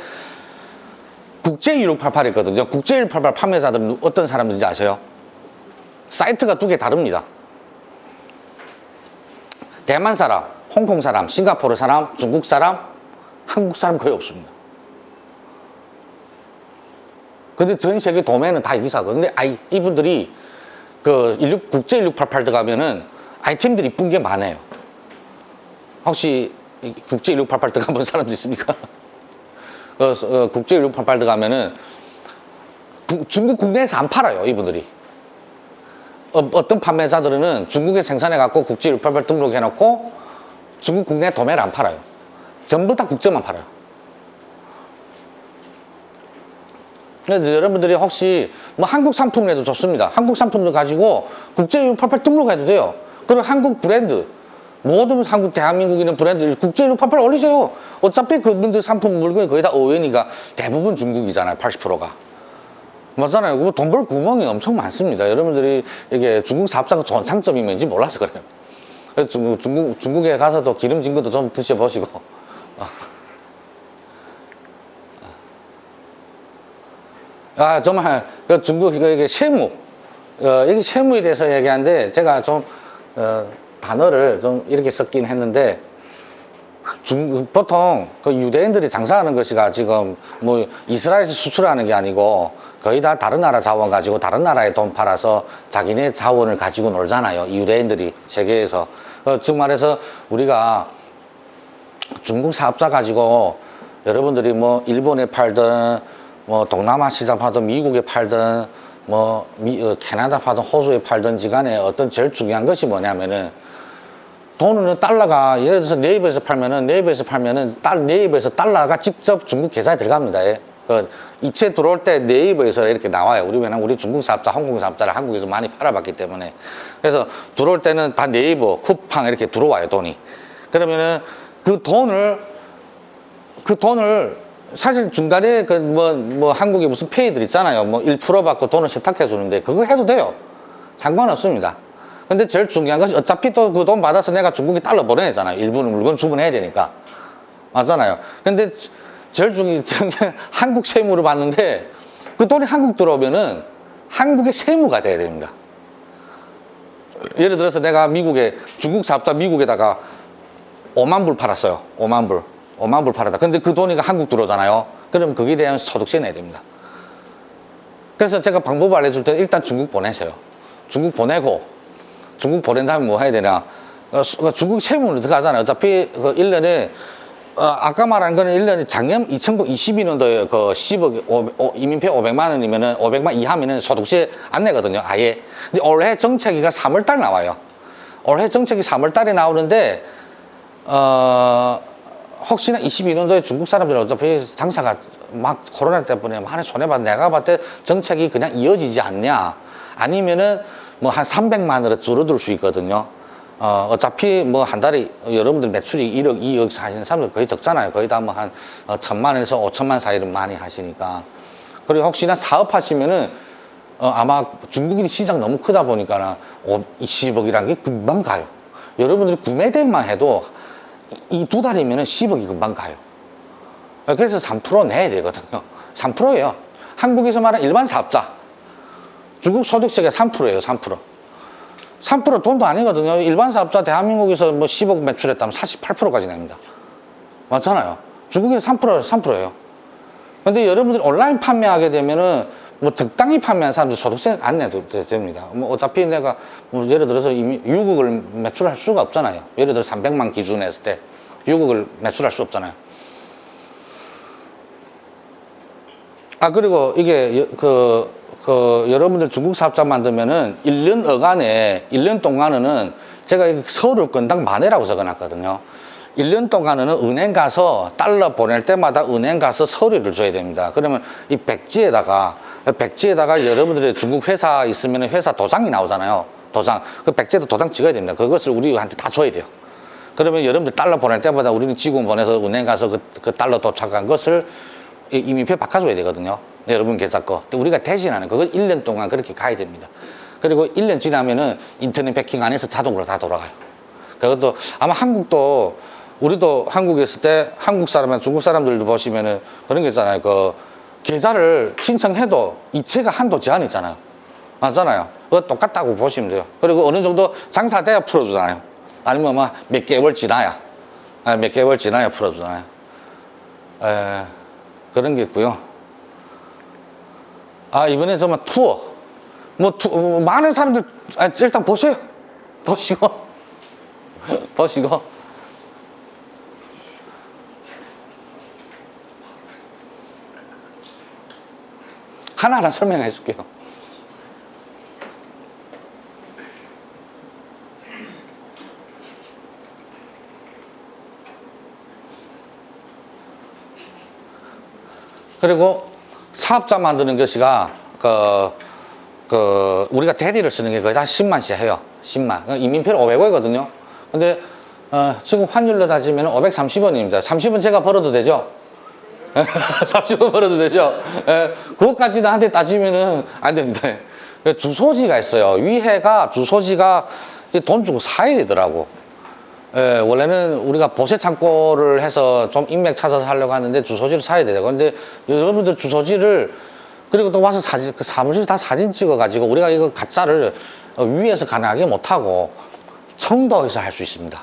국제 1688 있거든요. 국제 1688 판매자들은 어떤 사람들인지 아세요? 사이트가 두 개 다릅니다. 대만 사람, 홍콩 사람, 싱가포르 사람, 중국 사람, 한국 사람 거의 없습니다. 근데 전 세계 도매는 다 여기서 하거든요. 근데 이분들이 국제 1688 들어가면은 아이템들이 이쁜 게 많아요. 혹시 국제 1688 들어가본 사람도 있습니까? 국제 1688 들어가면은 중국 국내에서 안 팔아요, 이분들이. 어떤 판매자들은 중국에 생산해갖고 국제 1688 등록해놓고 중국 국내 도매를 안 팔아요. 전부 다 국제만 팔아요. 그래서 여러분들이 혹시 뭐 한국 상품이라도 좋습니다. 한국 상품도 가지고 국제 1688 등록해도 돼요. 그리고 한국 브랜드, 모든 한국 대한민국에 있는 브랜드 국제 1688 올리세요. 어차피 그분들 상품 물건이 거의 다 OEM이니까 대부분 중국이잖아요. 80%가. 맞잖아요. 돈 벌 구멍이 엄청 많습니다. 여러분들이 이게 중국 사업자가 좋은 장점이 뭔지 몰라서 그래요. 그래서 중국에 가서도 기름진 것도 좀 드셔보시고. 아, 정말, 중국, 이게 세무. 이게 세무에 대해서 얘기하는데, 제가 좀, 단어를 좀 이렇게 썼긴 했는데, 보통 그 유대인들이 장사하는 것이가 지금 뭐 이스라엘에서 수출하는 게 아니고 거의 다 다른 나라 자원 가지고 다른 나라에 돈 팔아서 자기네 자원을 가지고 놀잖아요. 유대인들이 세계에서. 즉 말해서 우리가 중국 사업자 가지고 여러분들이 뭐 일본에 팔든 뭐 동남아 시장 팔든 미국에 팔든 뭐 캐나다 팔든 호주에 팔든지 간에 어떤 제일 중요한 것이 뭐냐면은 돈은 달러가 예를 들어서 네이버에서 팔면은 네이버에서 달러가 직접 중국 계좌에 들어갑니다. 예. 이체 들어올 때 네이버에서 이렇게 나와요. 우리 중국 사업자, 홍콩 사업자를 한국에서 많이 팔아봤기 때문에. 그래서 들어올 때는 다 네이버, 쿠팡 이렇게 들어와요, 돈이. 그러면은 그 돈을 사실 중간에 한국에 무슨 페이들 있잖아요. 뭐 1% 받고 돈을 세탁해 주는데 그거 해도 돼요. 상관없습니다. 근데 제일 중요한 것이 어차피 또 그 돈 받아서 내가 중국에 달러 보내야 되잖아요. 일부는 물건 주문해야 되니까. 맞잖아요. 근데 제일 중요한 한국 세무를 받는데 그 돈이 한국 들어오면은 한국의 세무가 돼야 됩니다. 예를 들어서 내가 중국 사업자 미국에다가 5만 불 팔았어요. 5만 불 팔았다. 근데 그 돈이 한국 들어오잖아요. 그럼 거기에 대한 소득세 내야 됩니다. 그래서 제가 방법을 알려줄 때 일단 중국 보내세요. 중국 보낸 다음에 뭐 해야 되냐. 중국 세무는 들어가잖아요. 어차피 그 1년에, 아까 말한 거는 1년에 작년 2022년도에 그 10억, 이민표 500만 원이면은 500만 이하면은 소득세 안 내거든요. 아예. 근데 올해 정책이가 3월달 나와요. 올해 정책이 3월달에 나오는데, 혹시나 22년도에 중국 사람들은 어차피 장사가 막 코로나 때문에 많이 손해봤, 내가 봤을 때 정책이 그냥 이어지지 않냐. 아니면은 뭐 한 300만으로 줄어들 수 있거든요. 어차피 뭐 한 달에 여러분들 매출이 1억, 2억 하시는 사람들 거의 적잖아요. 거의 다 뭐 한 1,000만 원에서 5천만 사이를 많이 하시니까. 그리고 혹시나 사업하시면은 아마 중국인 시장 너무 크다 보니까 20억이라는 게 금방 가요. 여러분들이 구매대만 해도 이 2달이면은 10억이 금방 가요. 그래서 3% 내야 되거든요. 3%예요. 한국에서 말하는 일반 사업자. 중국 소득세가 3%예요, 3%. 3% 돈도 아니거든요. 일반 사업자 대한민국에서 뭐 10억 매출했다면 48%까지 냅니다. 맞잖아요. 중국에서 3%예요. 근데 여러분들이 온라인 판매하게 되면은 뭐 적당히 판매한 사람들 소득세 안 내도 됩니다. 뭐 어차피 내가 뭐 예를 들어서 이미 6억을 매출할 수가 없잖아요. 예를 들어 300만 기준 했을 때 6억을 매출할 수 없잖아요. 그리고 이게 여러분들 중국 사업자 만들면은 1년 어간에 1년 동안은 제가 서울을 건당 만회라고 적어놨거든요. 1년 동안은 은행 가서 달러 보낼 때마다 은행 가서 서류를 줘야 됩니다. 그러면 이 백지에다가 여러분들의 중국 회사 있으면 회사 도장이 나오잖아요. 도장. 그 백지에도 도장 찍어야 됩니다. 그것을 우리한테 다 줘야 돼요. 그러면 여러분들 달러 보낼 때마다 우리는 지금 보내서 은행 가서 그 달러 도착한 것을 이민표 바꿔줘야 되거든요. 여러분 계좌 거. 우리가 대신하는 그거 1년 동안 그렇게 가야 됩니다. 그리고 1년 지나면은 인터넷 베킹 안에서 자동으로 다 돌아가요. 그것도 아마 우리도 한국에 있을 때 한국 사람이나 중국 사람들도 보시면은 그런 게 있잖아요. 계좌를 신청해도 이체가 한도 제한이 있잖아요. 맞잖아요. 그거 똑같다고 보시면 돼요. 그리고 어느 정도 장사돼야 풀어주잖아요. 아니면 몇 개월 지나야 풀어주잖아요. 그런 게 있고요. 이번에 정말 투어. 많은 사람들, 일단 보세요. 보시고. 하나하나 설명해 줄게요. 그리고 사업자 만드는 것이가 우리가 대리를 쓰는 게 거의 다 10만씩 해요. 10만. 이민표는 500원이거든요. 근데 지금 환율로 따지면 530원입니다. 30원 제가 벌어도 되죠? 30원 벌어도 되죠. 예, 그것까지 나한테 따지면은 안 됩니다. 주소지가 있어요. 위해가 주소지가 돈 주고 사야 되더라고. 예, 원래는 우리가 보세 창고를 해서 좀 인맥 찾아서 하려고 하는데 주소지를 사야 돼요. 근데 여러분들 주소지를 그리고 또 와서 사진, 그 사무실 다 사진 찍어가지고 우리가 이거 가짜를 위에서 가능하게 못하고 청도에서 할 수 있습니다.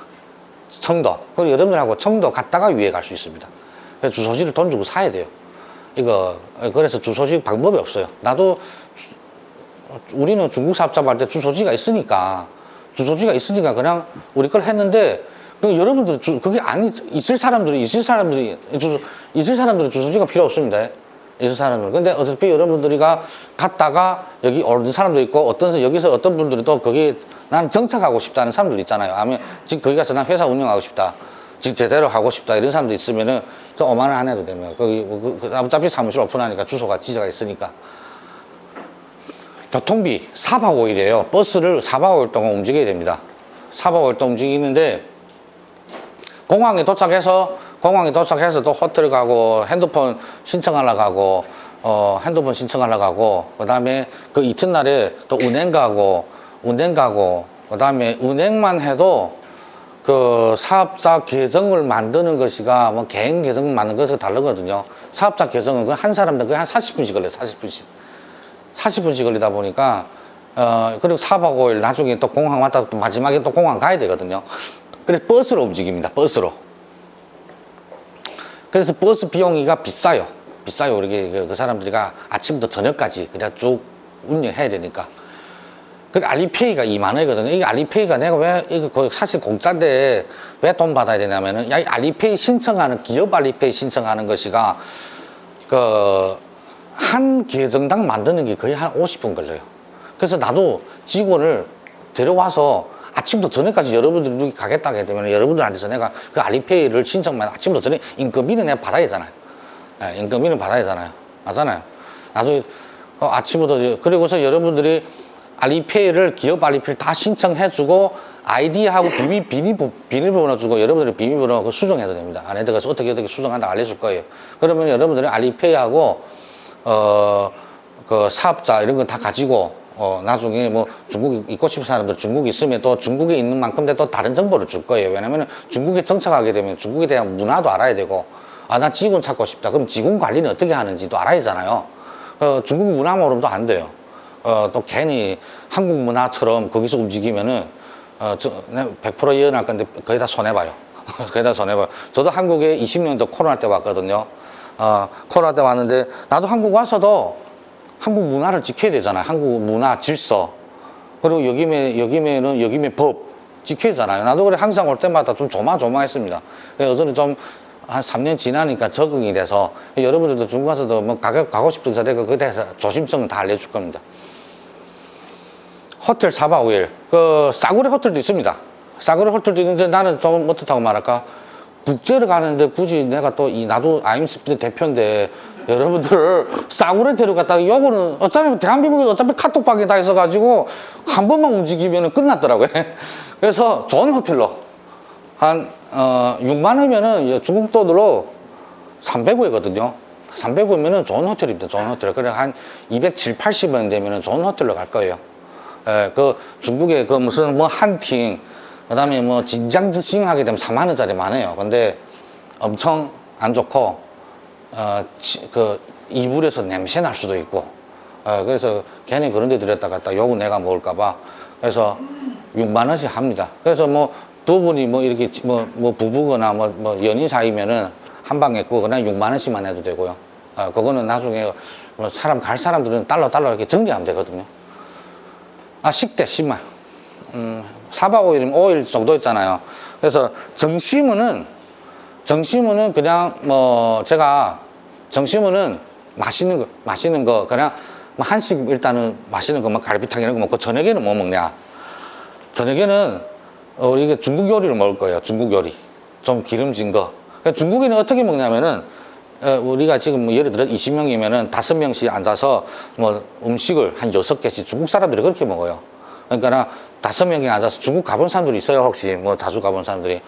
청도. 그리고 여러분들하고 청도 갔다가 위에 갈 수 있습니다. 그래서 주소지를 돈 주고 사야 돼요. 이거, 그래서 주소지 방법이 없어요. 나도, 우리는 중국 사업자 할 때 주소지가 있으니까 그냥 우리 걸 했는데, 여러분들 그게 있을 사람들이 주소지가 필요 없습니다. 있을 사람들. 근데 어차피 여러분들이가 갔다가 여기 오는 사람도 있고 여기서 어떤 분들이 또 거기 나는 정착하고 싶다는 사람들 있잖아요. 아니면 지금 거기 가서 난 회사 운영하고 싶다. 지금 제대로 하고 싶다. 이런 사람도 있으면은 저 5만 원 안 해도 되면 거기 어차피 사무실 오픈하니까 주소가 지자가 있으니까. 교통비 4박 5일이에요. 버스를 4박 5일 동안 움직여야 됩니다. 4박 5일 동안 움직이는데 공항에 도착해서 또 호텔 가고 핸드폰 신청하러 가고 그 다음에 그 이튿날에 또 은행 가고 그 다음에 은행만 해도 그 사업자 계정을 만드는 것이가 뭐 개인 계정을 만드는 것이 다르거든요. 사업자 계정은 한 사람당 거의 한 40분씩 걸려요. 40분씩 걸리다 보니까 그리고 4박 5일 나중에 또 공항 왔다 또 마지막에 또 공항 가야 되거든요. 그래서 버스로 움직입니다. 버스로. 그래서 버스 비용이가 비싸요. 우리 그 사람들이가 아침부터 저녁까지 그냥 쭉 운영해야 되니까. 그 알리페이가 2만 원이거든요. 이 알리페이가 내가 왜 이거 사실 공짜인데 왜 돈 받아야 되냐면은 이 알리페이 신청하는 기업 알리페이 신청하는 것이가 한 계정당 만드는 게 거의 한 50분 걸려요. 그래서 나도 직원을 데려와서 아침부터 저녁까지 여러분들이 여기 가겠다고 하게 되면 여러분들한테서 내가 그 알리페이를 신청만 아침부터 저녁 인건비는 내가 받아야 되잖아요. 예, 인건비는 받아야 되잖아요. 맞잖아요. 나도 아침부터 그리고서 여러분들이 알리페이를 기업 알리페이를 다 신청해주고 아이디하고 비밀번호 주고 여러분들이 비밀번호 수정해도 됩니다. 안에 들어가서 어떻게 수정한다 알려줄 거예요. 그러면 여러분들이 알리페이하고 그 사업자 이런 거 다 가지고 나중에 뭐 중국에 있고 싶은 사람들 중국에 있으면 또 중국에 있는 만큼 또 다른 정보를 줄 거예요. 왜냐면 중국에 정착하게 되면 중국에 대한 문화도 알아야 되고 나 직원 찾고 싶다. 그럼 직원 관리는 어떻게 하는지도 알아야 되잖아요. 중국 문화 모르면 또 안 돼요. 또 괜히 한국 문화처럼 거기서 움직이면은 100% 예언할 건데 거의 다 손해봐요. 거의 다 손해봐요. 저도 한국에 20년도 코로나 때 왔거든요. 코로나 때 왔는데 나도 한국 와서도 한국 문화를 지켜야 되잖아요. 한국 문화 질서. 그리고 여기면은 법 지켜야 되잖아요. 나도 그래 항상 올 때마다 좀 조마조마했습니다. 그래서 저는 좀 한 3년 지나니까 적응이 돼서 여러분들도 중국 가서도 뭐 가고 싶은 자리가 그에 대해서 조심성은 다 알려줄 겁니다. 호텔 4박 5일. 그 싸구려 호텔도 있습니다. 싸구려 호텔도 있는데 나는 좀 어떻다고 말할까? 국제를 가는데 굳이 내가 또 나도 아임스피드 대표인데 여러분들 싸구려 데려갔다가 요거는 어차피 대한민국에 어차피 카톡방에 다 있어가지고 한 번만 움직이면 끝났더라고요. 그래서 좋은 호텔로 한 6만 원이면은 중국 돈으로 300원이거든요. 300원이면은 좋은 호텔입니다. 좋은 호텔. 그래 한 270, 80원 되면은 좋은 호텔로 갈 거예요. 그 중국에 그 무슨 뭐 한팅 그다음에 뭐 진장지싱 하게 되면 4만 원짜리 많아요. 근데 엄청 안 좋고 그 이불에서 냄새 날 수도 있고 그래서 괜히 그런 데 들였다가 딱 요거 내가 먹을까 봐 그래서 6만 원씩 합니다. 그래서 뭐 두 분이 뭐 이렇게 뭐 부부거나 뭐 연인 사이면은 한 방에 있고 그냥 6만 원씩만 해도 되고요. 그거는 나중에 뭐 갈 사람들은 달러 이렇게 정리하면 되거든요. 식대 10만 4박 5일이면 5일 정도 있잖아요. 그래서 정시무는 그냥 뭐 제가 정시무는 맛있는 거 그냥 뭐 한식 일단은 맛있는 거 막 갈비탕 이런 거 먹고 저녁에는 뭐 먹냐? 저녁에는 우리 중국 요리를 먹을 거예요. 중국 요리 좀 기름진 거. 그러니까 중국인은 어떻게 먹냐면은 우리가 지금 뭐 예를 들어 20명이면은 5명씩 앉아서 뭐 음식을 한 6개씩 중국 사람들이 그렇게 먹어요. 그러니까 5명이 앉아서 중국 가본 사람들이 있어요, 혹시? 뭐 자주 가본 사람들이.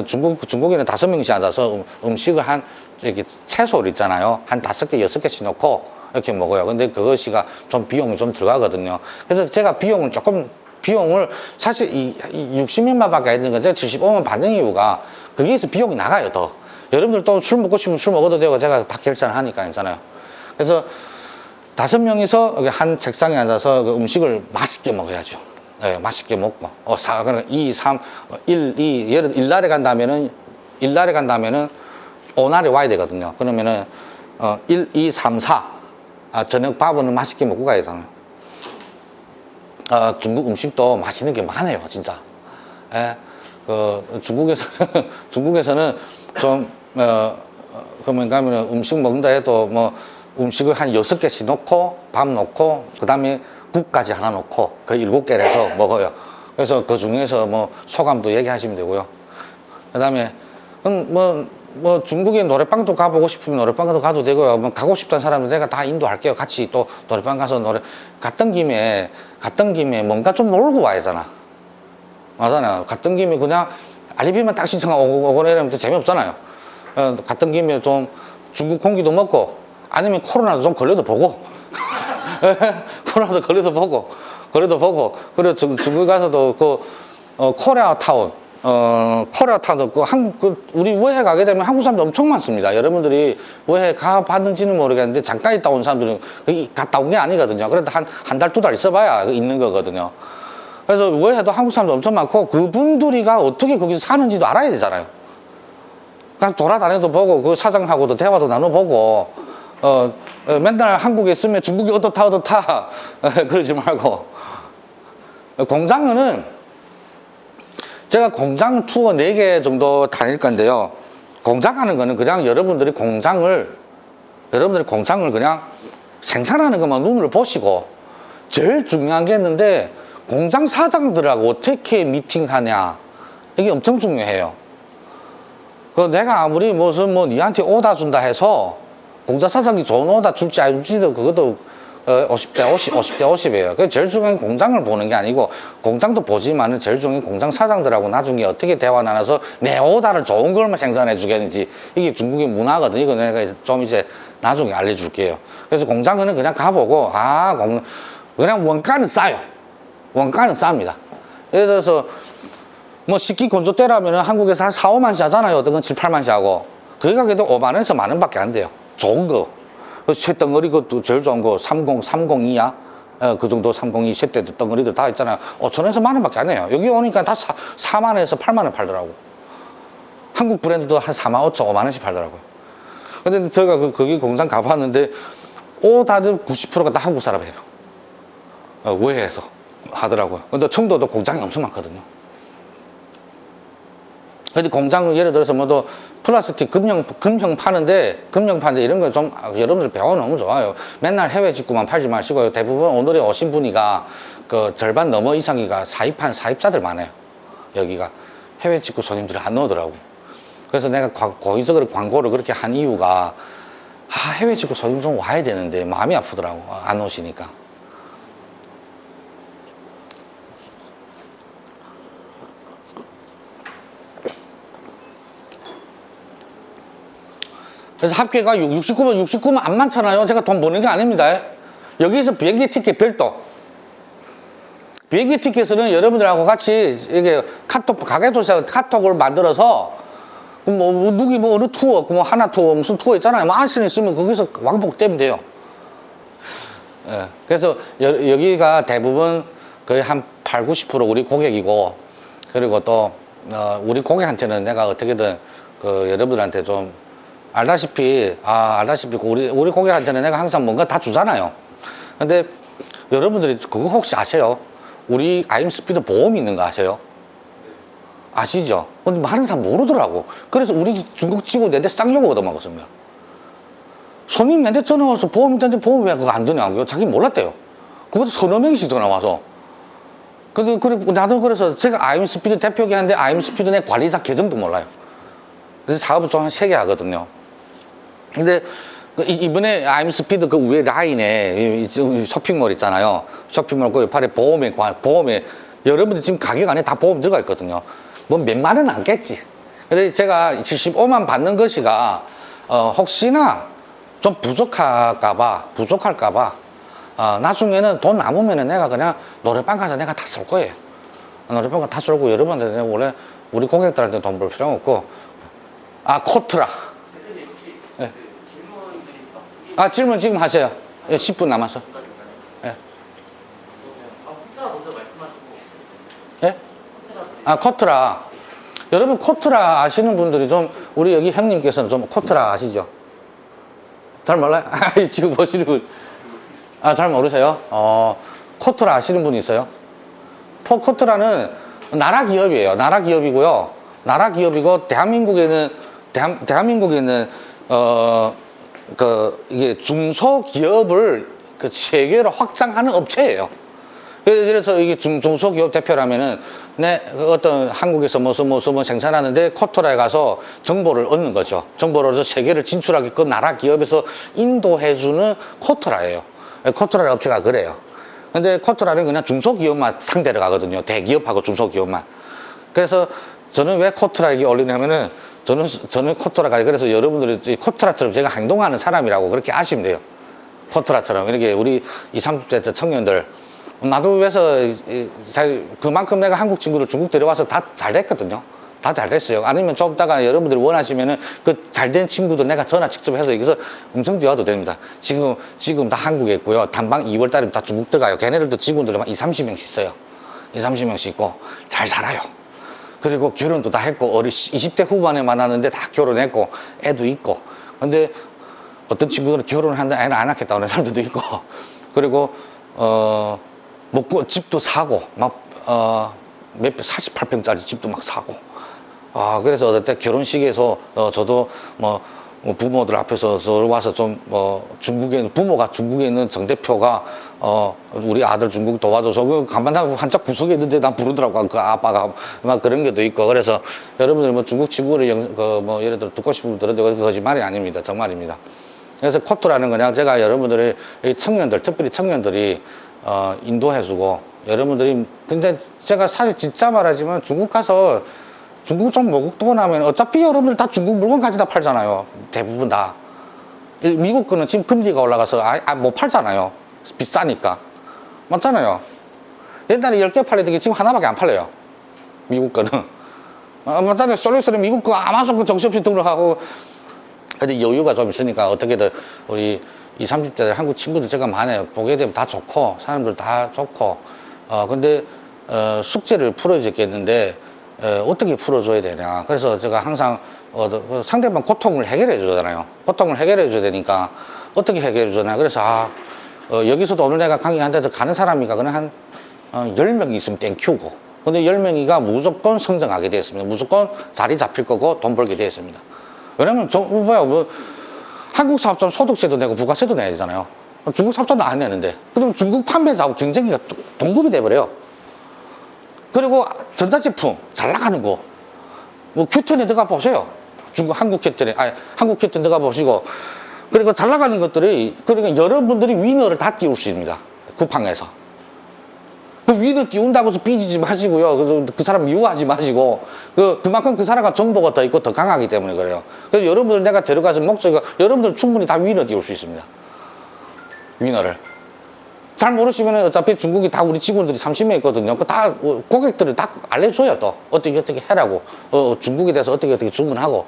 중국에는 5명씩 앉아서 음식을 한, 이렇게 채소를 있잖아요. 한 5개, 6개씩 넣고 이렇게 먹어요. 근데 그것이가 좀 비용이 좀 들어가거든요. 그래서 제가 비용을 사실 이 60명만 밖에 안 되는 건 제가 75만 받는 이유가 거기에서 비용이 나가요, 더. 여러분들 또 술 먹고 싶으면 술 먹어도 되고 제가 다 결제를 하니까 괜찮아요. 그래서 5명이서 한 책상에 앉아서 그 음식을 맛있게 먹어야죠. 네, 맛있게 먹고, 그러니까 2, 3, 1, 2, 예를 들어 일날에 간다면은 5날에 와야 되거든요. 그러면은, 1, 2, 3, 4. 저녁 밥은 맛있게 먹고 가야 되잖아요. 중국 음식도 맛있는 게 많아요, 진짜. 예, 중국에서는 좀, 그러면 가면은 음식 먹는다 해도 뭐 음식을 한 6개씩 넣고, 밥 넣고, 그 다음에 국까지 하나 넣고, 그 7개를 해서 먹어요. 그래서 그 중에서 뭐 소감도 얘기하시면 되고요. 그 다음에, 뭐 중국에 노래방도 가보고 싶으면 노래방도 가도 되고요. 뭐 가고 싶다는 사람들 내가 다 인도할게요. 같이 또 노래방 가서 갔던 김에 뭔가 좀 놀고 와야잖아. 맞잖아요. 갔던 김에 그냥 알리비만 딱 신청하고 이러면 또 재미없잖아요. 갔던 김에 좀 중국 공기도 먹고 아니면 코로나도 좀 걸려도 보고 코로나도 걸려도 보고 그리고 중국 가서도 코리아타운 코리아타운도 우리 외해 가게 되면 한국 사람들 엄청 많습니다. 여러분들이 외해 가봤는지는 모르겠는데 잠깐 있다 온 사람들은 갔다 온 게 아니거든요. 그래도 한 달, 2달 있어봐야 있는 거거든요. 그래서 외해도 한국 사람들 엄청 많고 그분들이가 어떻게 거기서 사는지도 알아야 되잖아요. 그냥 돌아다녀도 보고 그 사장하고도 대화도 나눠보고 맨날 한국에 있으면 중국이 어떻다 그러지 말고 공장은 제가 공장 투어 4개 정도 다닐 건데요. 공장 하는 거는 그냥 여러분들이 공장을 그냥 생산하는 것만 눈을 보시고 제일 중요한 게 있는데 공장 사장들하고 어떻게 미팅하냐 이게 엄청 중요해요. 내가 아무리 무슨 니한테 오다 준다 해서 공장 사장이 좋은 오다 줄지 안 줄지도 그것도 50대 50이에요. 그 제일 중요한 건 공장을 보는 게 아니고 공장도 보지만은 제일 중요한 건 공장 사장들하고 나중에 어떻게 대화 나눠서 내 오다를 좋은 걸만 생산해 주겠는지 이게 중국의 문화거든요. 이거 내가 좀 이제 나중에 알려줄게요. 그래서 공장은 그냥 가보고 그냥 원가는 싸요. 원가는 쌉니다. 예를 들어서 뭐 식기 건조대라면 한국에서 한 4, 5만씩 하잖아요. 어떤 건 7, 8만씩 하고 그 가격도 5만원에서 만원밖에 안 돼요. 좋은 거 쇳덩어리 것도 제일 좋은 거 302야 그 정도 302 쇳대 덩어리들 다 있잖아요. 5천원에서 만원밖에 안 해요. 여기 오니까 다 4만원에서 8만원 팔더라고. 한국 브랜드도 한 4만 5천 5만원씩 팔더라고요. 근데 제가 거기 공장 가봤는데 다들 90%가 다 한국 사람이에요. 외해서 하더라고요. 근데 청도도 공장이 엄청 많거든요. 근데 공장은 예를 들어서 플라스틱 금형 파는데 이런 거 좀 여러분들 배워놓으면 좋아요. 맨날 해외 직구만 팔지 마시고요. 대부분 오늘에 오신 분이가 그 절반 넘어 이상이가 사입자들 많아요. 여기가 해외 직구 손님들이 안 오더라고. 그래서 내가 고의적으로 광고를 그렇게 한 이유가 해외 직구 손님 좀 와야 되는데 마음이 아프더라고. 안 오시니까. 그래서 합계가 69만 안 많잖아요. 제가 돈 버는 게 아닙니다. 여기서 비행기 티켓 별도. 비행기 티켓은 여러분들하고 같이 이게 가게조사 카톡을 만들어서 누구 어느 투어, 하나 투어, 무슨 투어 있잖아요. 안시는 있으면 거기서 왕복되면 돼요. 예. 그래서 여기가 대부분 거의 한 8, 90% 우리 고객이고, 그리고 또 우리 고객한테는 내가 어떻게든 여러분들한테 좀 알다시피 우리 고객한테는 내가 항상 뭔가 다 주잖아요. 근데 여러분들이 그거 혹시 아세요? 우리 아임스피드 보험이 있는 거 아세요? 아시죠? 근데 많은 사람 모르더라고. 그래서 우리 중국 친구 내한테 쌍욕을 얻어먹었습니다. 손님 내한테 전화 와서 보험 있다는데 보험 왜 그거 안 드냐고요? 자기 몰랐대요. 그것도 서너 명이씩 전화 와서. 근데 나도 그래서 제가 아임스피드 대표긴 한데 아임스피드 내 관리사 계정도 몰라요. 그래서 사업을 좀 한 3개 하거든요. 근데 이번에 아임스피드 그 위에 라인에 쇼핑몰 있잖아요. 쇼핑몰 그 옆에 보험에 여러분들 지금 가격 안에 다 보험 들어가 있거든요. 뭐 몇만 원 안겠지. 근데 제가 75만 받는 것이가 혹시나 좀 부족할까봐 나중에는 돈 남으면은 내가 그냥 노래방 가서 내가 다 쏠 거예요. 노래방 다 쏠고 여러분들 원래 우리 고객들한테 돈 벌 필요 없고. 코트라. 네. 질문 지금 하세요. 10분 남았어. 예. 코트라 먼저 말씀하시고. 예? 코트라. 여러분 코트라 아시는 분들이 좀 우리 여기 형님께서는 좀 코트라 아시죠? 잘 몰라요? 지금 보시는 분. 잘 모르세요? 코트라 아시는 분 있어요? 코트라는 나라 기업이에요. 나라 기업이고요. 나라 기업이고 대한민국에는 이게 중소기업을 그 세계로 확장하는 업체예요. 그래서 이게 중소기업 대표라면은 어떤 한국에서 무슨 생산하는데 코트라에 가서 정보를 얻는 거죠. 정보를 얻어서 세계를 진출하게끔 나라 기업에서 인도해주는 코트라예요. 코트라 업체가 그래요. 근데 코트라는 그냥 중소기업만 상대로 가거든요. 대기업하고 중소기업만. 그래서 저는 왜 코트라 얘기 올리냐면은 저는 코트라가 그래서 여러분들이 코트라처럼 제가 행동하는 사람이라고 그렇게 아시면 돼요. 코트라처럼 이렇게 우리 20, 30대 청년들 나도 위해서 그만큼 내가 한국 친구를 중국 데려와서 다 잘 됐거든요. 다 잘 됐어요. 아니면 좀 이따가 여러분들이 원하시면은 그 잘된 친구들 내가 전화 직접 해서 여기서 음성 대화도 됩니다. 지금 다 한국에 있고요. 단방 2월 달에 다 중국 들어가요. 걔네들도 직원들 막 20, 30명씩 있어요. 20, 30명씩 있고 잘 살아요. 그리고 결혼도 다 했고 20대 후반에 만났는데 다 결혼했고 애도 있고. 근데 어떤 친구들은 결혼을 한다 애는 안 낳겠다고 하는 사람들도 있고. 그리고 집도 사고 막 48평짜리 집도 막 사고. 그래서 어떨 때 결혼식에서 저도 부모들 앞에서 와서 좀 부모가 중국에 있는 정 대표가 우리 아들 중국 도와줘서 그 간판 한짝 구석에 있는데 난 부르더라고. 그 아빠가 막 그런 게도 있고. 그래서 여러분들 중국 친구를 예를 들어 듣고 싶으면 들어도 그 거짓말이 아닙니다. 정말입니다. 그래서 코트라는 그냥 제가 여러분들의 청년들, 특별히 청년들이 인도해주고 여러분들이 근데 제가 사실 진짜 말하지만 중국 가서 중국 좀 먹고 나면 어차피 여러분들 다 중국 물건 가져다 팔잖아요. 대부분 다. 미국 거는 지금 금리가 올라가서 못 팔잖아요. 비싸니까. 맞잖아요. 옛날에 10개 팔리던 게 지금 하나밖에 안 팔려요. 미국 거는. 맞잖아요. 솔루션은 미국 거 아마존 거 정신없이 등록하고. 근데 여유가 좀 있으니까 어떻게든 우리 20, 30대들 한국 친구들 제가 많아요. 보게 되면 다 좋고, 사람들 다 좋고. 근데 숙제를 풀어줬겠는데 어떻게 풀어줘야 되냐. 그래서 제가 항상 상대방 고통을 해결해 주잖아요. 고통을 해결해 줘야 되니까 어떻게 해결해 주냐. 그래서 여기서도 오늘 내가 강의한데도 가는 사람이가 그냥 한 10명이 있으면 땡큐고. 근데 10명이가 무조건 성장하게 되었습니다. 무조건 자리 잡힐 거고 돈 벌게 되었습니다. 왜냐면 한국 사업자는 소득세도 내고 부가세도 내야 되잖아요. 중국 사업자는 안 내는데. 그럼 중국 판매자하고 경쟁기가 동급이 돼버려요. 그리고 전자제품 잘 나가는 거 큐턴에 들어가 보세요. 한국 큐턴 들어가 보시고. 그리고 잘 나가는 것들이 그러니까 여러분들이 위너를 다 띄울 수 있습니다. 쿠팡에서. 그 위너 띄운다고 해서 삐지지 마시고요. 그 사람 미워하지 마시고. 그만큼 그 사람과 정보가 더 있고 더 강하기 때문에 그래요. 그래서 여러분들 내가 데려가서 목적이 여러분들 충분히 다 위너 띄울 수 있습니다. 위너를. 잘 모르시면 어차피 중국이 다 우리 직원들이 30명 있거든요. 다 고객들을 다 알려줘요. 또 어떻게 해라고. 중국에 대해서 어떻게 주문하고.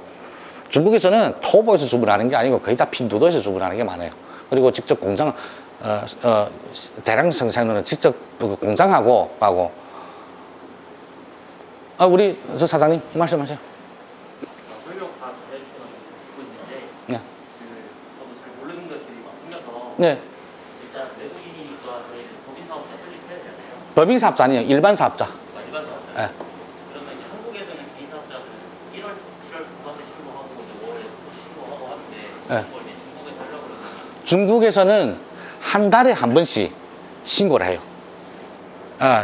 중국에서는 토보에서 주문하는 게 아니고 거의 다 핀두도에서 주문하는 게 많아요. 그리고 직접 공장 대량 생산은 직접 공장하고 하고. 우리 저 사장님 말씀하세요. 설명 다 잘해주시는 듣고 있는데 네. 저도 잘 모르는 것들이 막 생겨서 네. 일단 외국인이니까 저희는 법인 사업자 설립해야 되잖아요. 법인 사업자 아니에요. 일반 사업자. 일반 사업자. 네. 그러면 이제 한국에서는 개인 사업자는 1월, 7월 부가세 신고하고 이제 5월에 신고하고 하는데 네. 이걸 이제 중국에서 하려고 그러면 중국에서는 한 달에 한 번씩 신고를 해요.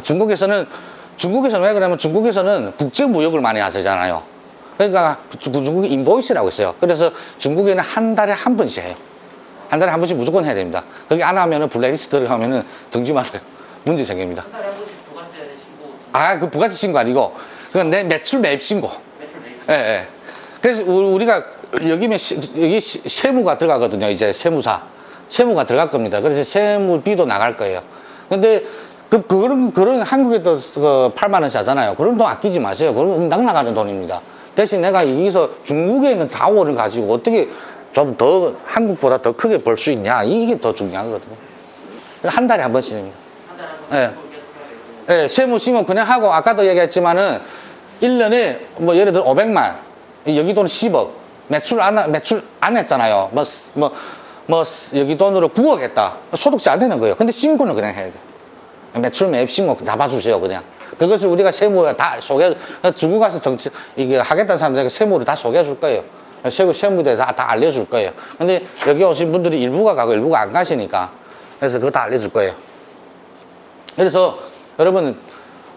중국에서는 왜 그러냐면 중국에서는 국제무역을 많이 하시잖아요. 그러니까 중국이 인보이스라고 있어요. 그래서 중국에는 한 달에 한 번씩 해요. 한 달에 한 번씩 무조건 해야 됩니다. 그게 안 하면은 블랙리스트 들어가면은 정지 맞아요. 문제 생깁니다. 한 달에 한 번씩 부가세 신고, 아, 그 부가세 신고 아니고, 그건 내 매출 매입 신고. 매출 매입. 예, 예. 그래서 우리가 여기 세무가 들어가거든요. 이제 세무가 들어갈 겁니다. 그래서 세무비도 나갈 거예요. 근데 그런 한국에도 8만 원씩 하잖아요. 그런 돈 아끼지 마세요. 그건 응당 나가는 돈입니다. 대신 내가 여기서 중국에 있는 자원을 가지고 어떻게 좀 더 한국보다 더 크게 벌 수 있냐, 이게 더 중요한 거거든요. 한 달에 한 번씩입니다. 한 달에 한 번씩 예. 신고 계속 해야 되고. 예, 세무 신고 그냥 하고, 아까도 얘기했지만은 1년에 뭐 예를 들어 500만, 여기 돈 10억, 매출 안 했잖아요. 여기 돈으로 9억 했다. 소득세 안 되는 거예요. 근데 신고는 그냥 해야 돼. 매출 매입 신고 잡아주세요, 그냥. 그것을 우리가 세무에 다 중국 가서 이게 하겠다는 사람들에게 세무를 다 소개해 줄 거예요. 세무에 대해서 다 알려줄 거예요. 근데 여기 오신 분들이 일부가 가고 일부가 안 가시니까. 그래서 그거 다 알려줄 거예요. 그래서 여러분,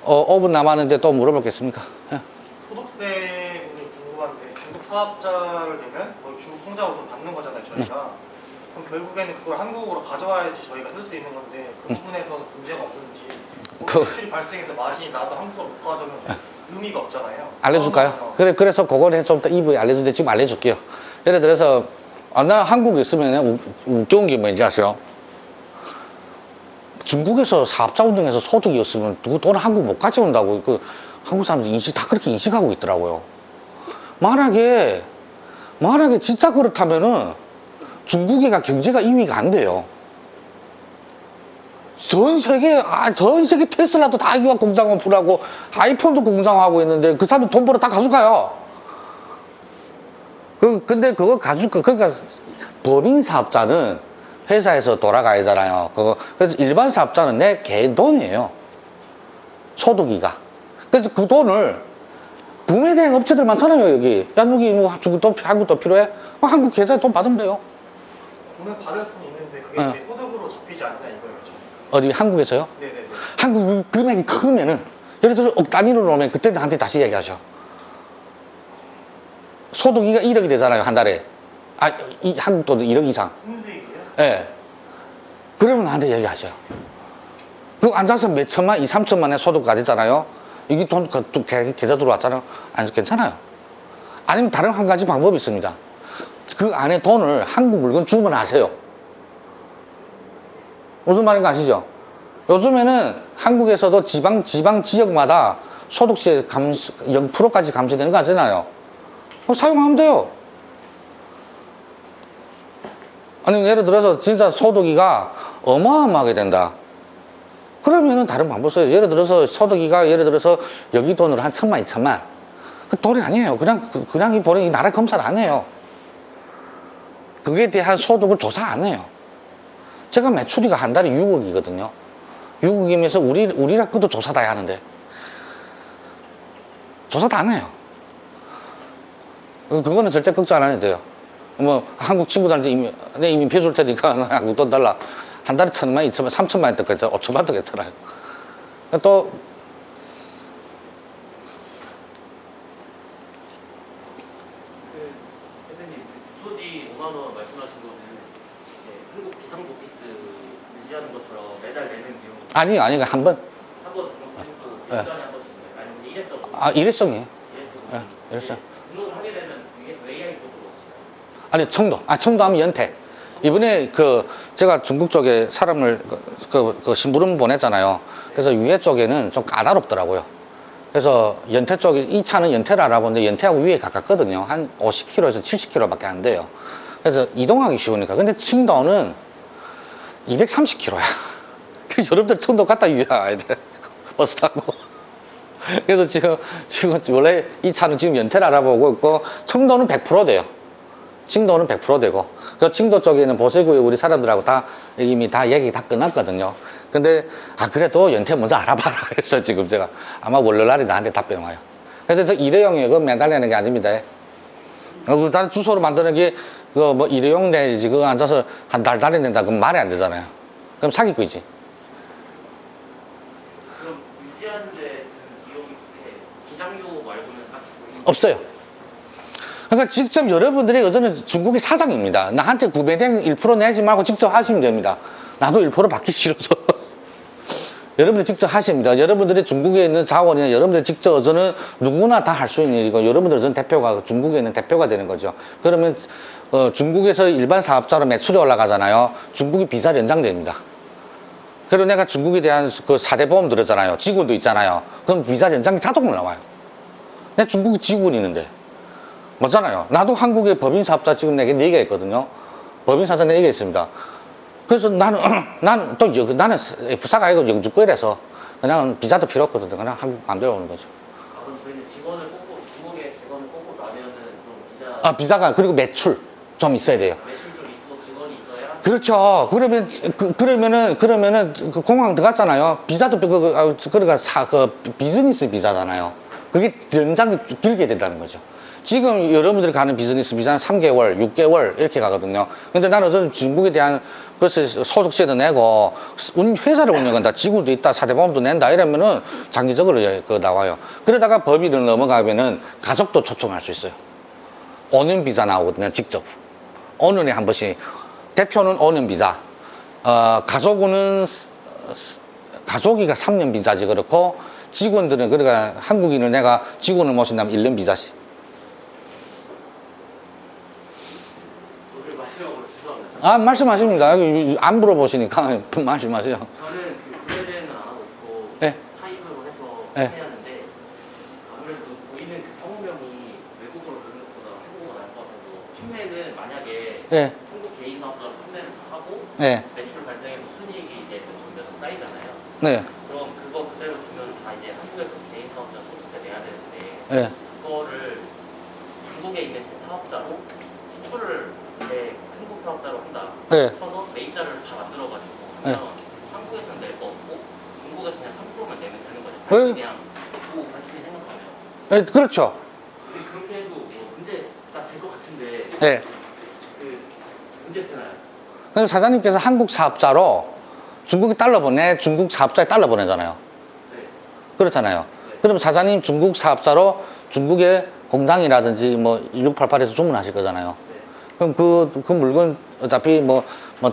5분 남았는데 또 물어볼 게 있습니까? 예. 소득세 부분이 궁금한데 중국 사업자를 내면 거의 중국 통장으로 좀 받는 거잖아요 저희가. 그럼 결국에는 그걸 한국으로 가져와야지 저희가 쓸 수 있는 건데 그 부분에서는 문제가 없는지. 매출이 발생해서 마진이 나도 한국으로 못 가져오면 의미가 없잖아요. 알려줄까요? 그래서 그거는 좀 더 이브에 알려주는데 지금 알려줄게요. 예를 들어서, 나 한국에 있으면 웃겨운 게 뭔지 아세요? 중국에서 사업자 운동해서 소득이 없으면 누구 돈 한국 못 가져온다고 한국 사람들이 다 그렇게 인식하고 있더라고요. 만약에 진짜 그렇다면은 중국이가 경제가 2위가 안 돼요. 전 세계 테슬라도 다 여기와 공장 오픈하고 아이폰도 공장하고 있는데 그 사람들 돈 벌어 다 가져가요. 근데 그러니까 법인 사업자는 회사에서 돌아가야 하잖아요. 그래서 일반 사업자는 내 개 돈이에요. 소득이가. 그래서 그 돈을 구매대행 업체들 많잖아요, 여기. 야, 여기 뭐 중국도 한국도 필요해? 한국 계좌에 돈 받으면 돼요. 돈을 받을 수는 있는데 그게 제 소득으로 잡히지 않냐 이거예요. 저는. 어디 한국에서요? 네네네. 한국 금액이 크면은, 예를 들어 억 단위로 놓으면 그때 나한테 다시 얘기하셔. 소득이가 1억이 되잖아요, 한 달에. 한국도 1억 이상. 순수익이요? 예. 그러면 나한테 얘기하셔. 그리고 앉아서 몇 천만, 2, 3천만의 소득 가졌잖아요. 이게 돈, 계좌 들어왔잖아요. 안 괜찮아요. 아니면 다른 한 가지 방법이 있습니다. 그 안에 돈을 한국 물건 주문하세요. 무슨 말인지 아시죠? 요즘에는 한국에서도 지방 지역마다 소득세 0%까지 감시되는 거 아시잖아요. 사용하면 돼요. 아니, 예를 들어서 진짜 소득이가 어마어마하게 된다. 그러면은 다른 방법 써요. 예를 들어서 소득이가 여기 돈으로 한 1,000만, 2,000만. 그 돈이 아니에요. 그냥 이 돈이 나라 검사를 안 해요. 그에 대한 소득을 조사 안 해요. 제가 매출이가 한 달에 6억이거든요. 6억이면서 우리라 그도 조사 다 해야 하는데. 조사 다 안 해요. 그거는 절대 걱정 안 해도 돼요. 뭐, 한국 친구들한테 내 이미 펴줄 테니까 한국 돈 달라. 한 달에 1,000만, 2,000만, 3,000만 원 5천만 원 괜찮아요. 또, 대표님, 주소지 5만 원 말씀하신 거는 이제 한국 비상복지스 유지하는 것처럼 매달 내는 비용 아니요. 한 번. 한번 등록해놓고 1년에 한 번씩 아니면 일회성? 일회성이에요. 일회성. 일회성. 등록을 하게 되면 이게 AI 쪽으로 하시나요? 아니, 청도 하면 연태. 이번에 제가 중국 쪽에 사람을 심부름 보냈잖아요. 그래서 위에 쪽에는 좀 까다롭더라고요. 그래서 연태 쪽에, 이 차는 연태를 알아보는데 연태하고 위에 가깝거든요. 한 50km에서 70km밖에 안 돼요. 그래서 이동하기 쉬우니까. 근데 칭도는 230km야. 그래서 여러분들 청도 갔다 와야 돼. 버스 타고. 그래서 지금 원래 이 차는 지금 연태를 알아보고 있고, 청도는 100% 돼요. 칭도는 100% 되고, 그 칭도 쪽에는 보세구에 우리 사람들하고 이미 다 얘기 다 끝났거든요. 근데, 그래도 연태 먼저 알아봐라. 그래서 지금 제가 아마 월요일날에 나한테 답변 와요. 그래서 저 일회용이에요. 그거 매달리는 게 아닙니다. 다른 주소로 만드는 게, 일회용 내지, 그거 앉아서 한 달 다닌다. 그럼 말이 안 되잖아요. 그럼 사기꾼이지. 그럼 유지하는 데 드는 비용이 그렇게 기장료 말고는 딱 없어요. 그러니까 직접 여러분들이 여전히 중국의 사장입니다. 나한테 구매된 1% 내지 말고 직접 하시면 됩니다. 나도 1% 받기 싫어서. 여러분들이 직접 하십니다. 여러분들이 중국에 있는 자원이나 여러분들이 직접 저는 누구나 다 할 수 있는 일이고 여러분들 전 대표가 중국에 있는 대표가 되는 거죠. 그러면 중국에서 일반 사업자로 매출이 올라가잖아요. 중국이 비자 연장됩니다. 그리고 내가 중국에 대한 그 4대 보험 들었잖아요. 지군도 있잖아요. 그럼 비자 연장이 자동으로 나와요. 내가 중국에 지군이 있는데 맞잖아요. 나도 한국의 법인 사업자 지금 내게 4개 있거든요. 법인 사업자 4개 있습니다. 그래서 나는 F사가 아니고 영주권이라서 그냥 비자도 필요 없거든요. 그냥 한국 안 들어오는 거죠. 아, 그럼 저희는 직원을 뽑고 중국에 직원을 뽑고 나면은 좀 비자 아, 비자가 그리고 매출 좀 있어야 돼요. 매출 좀 있고 직원이 있어야 그렇죠. 그러면은 그 공항 들어갔잖아요. 비자도 그러니까 비즈니스 비자잖아요. 그게 연장이 길게 된다는 거죠. 지금 여러분들이 가는 비즈니스 비자는 3개월, 6개월 이렇게 가거든요. 근데 나는 저는 중국에 대한 것을 소득세도 내고 회사를 운영한다, 지구도 있다, 사대보험도 낸다 이러면은 장기적으로 나와요. 그러다가 법인을 넘어가면은 가족도 초청할 수 있어요. 5년 비자 나오거든요, 직접. 5년에 한 번씩. 대표는 5년 비자. 가족은 가족이가 3년 비자지 그렇고 직원들은 그러니까 한국인을 내가 직원을 모신다면 1년 비자씩. 아, 말씀하십니다. 안 물어보시니까 말씀하세요. 저는 그 구매대행은 안 하고 있고 네. 타입으로 해서 네. 판매하는데 아무래도 보이는 그 상호명이 외국어로 부르는 것보다 한국어가 나을 것 같아서 판매는 만약에 네. 한국 개인 사업자로 판매를 다 하고 네. 매출 발생해서 순이익이 이제 점점 쌓이잖아요. 네. 그럼 그거 그대로 두면 다 이제 한국에서 개인 사업자 소득세 내야 되는데 네. 그거를 중국에 있는 제 사업자로 수출을 내 한국 사업자로 한다. 네. 쳐서 매입자를 다 만들어가지고 네. 하면 한국에서는 낼 거 없고 중국에서 그냥 3%만 내면 되는 거죠. 네. 그냥 뭐 단순히 생각하면. 네, 그렇죠. 근데 그렇게 해도 뭐 문제가 될 것 같은데 네. 그 문제 되나요? 그래서 사장님께서 한국 사업자로 중국에 달러 보내, 중국 사업자에 달러 보내잖아요. 네. 그렇잖아요. 네. 그럼 사장님 중국 사업자로 중국의 공장이라든지 뭐 1688에서 주문하실 거잖아요. 네. 그럼 그 물건 어차피 뭐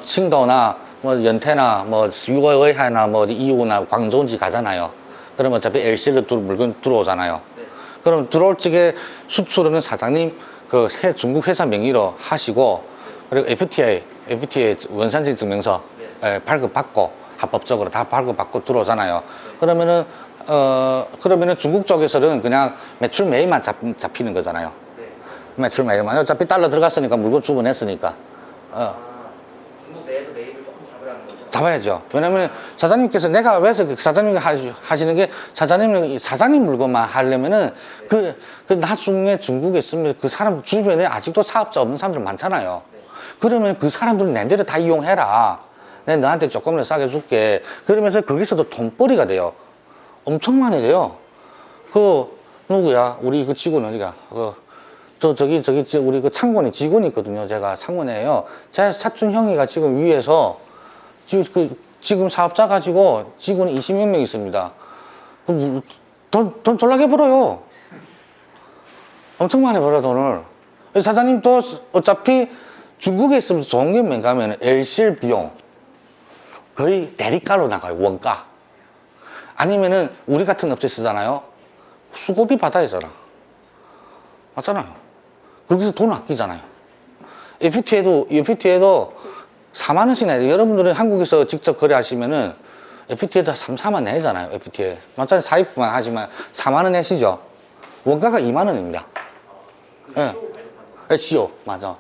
칭도나 뭐 연태나 뭐 유거의하나 뭐 이우나 광저우인지 가잖아요. 그러면 어차피 LC로 물건 들어오잖아요. 네. 그럼 들어올 적에 수출은 사장님 그 중국 회사 명의로 하시고 그리고 FTA 원산지 증명서 발급받고 합법적으로 다 발급받고 들어오잖아요. 그러면은 중국 쪽에서는 그냥 매출 매입만 잡히는 거잖아요. 네. 매출 매입만. 어차피 달러 들어갔으니까 물건 주문했으니까. 아, 중국 내에서 매입을 조금 잡으라는 거죠? 잡아야죠. 왜냐면 사장님께서 내가 왜 사장님이 하시는 게 사장님 물건만 하려면은 그 나중에 중국에 있으면 그 사람 주변에 아직도 사업자 없는 사람들 많잖아요. 네. 그러면 그 사람들은 내 대로 다 이용해라. 내가 너한테 조금 더 싸게 줄게. 그러면서 거기서도 돈벌이가 돼요. 엄청 많이 돼요. 누구야? 우리 그 직원 어디가? 저기 우리 그 창원에 직원이 있거든요. 제가 창원에요. 제 사촌 형이가 지금 위에서 지금 사업자 가지고 직원이 20몇 명 있습니다. 돈 졸라게 벌어요. 엄청 많이 벌어요, 돈을. 사장님도 어차피 중국에 있으면 좋은 게 뭔가 하면 LCL 비용 거의 대리가로 나가요, 원가. 아니면은 우리 같은 업체 쓰잖아요. 수고비 받아야 되잖아. 맞잖아요. 거기서 돈 아끼잖아요. FT에도 4만원씩 내야 돼요. 여러분들은 한국에서 직접 거래하시면은 FT에다 3, 4만 내잖아요. FT에. 맞잖아요. 사입만 하지만 4만원 내시죠. 원가가 2만원입니다. 예. CO, 맞아.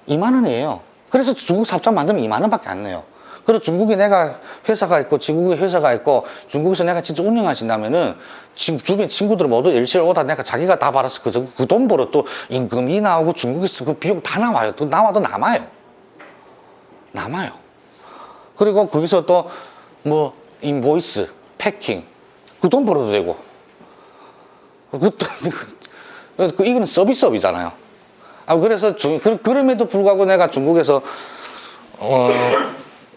2만원이에요. 그래서 중국 사업자 만들면 2만원밖에 안 내요. 그리고 중국에 내가 회사가 있고 중국에 회사가 있고 중국에서 내가 진짜 운영하신다면은 주변 친구들 모두 LCL 오다 내가 자기가 다 받아서 그 돈 벌어 또 임금이 나오고 중국에서 그 비용 다 나와요. 또 나와도 남아요. 그리고 거기서 또 뭐 인보이스, 패킹 그 돈 벌어도 되고 이거는 서비스업이잖아요. 그래서 그럼에도 불구하고 내가 중국에서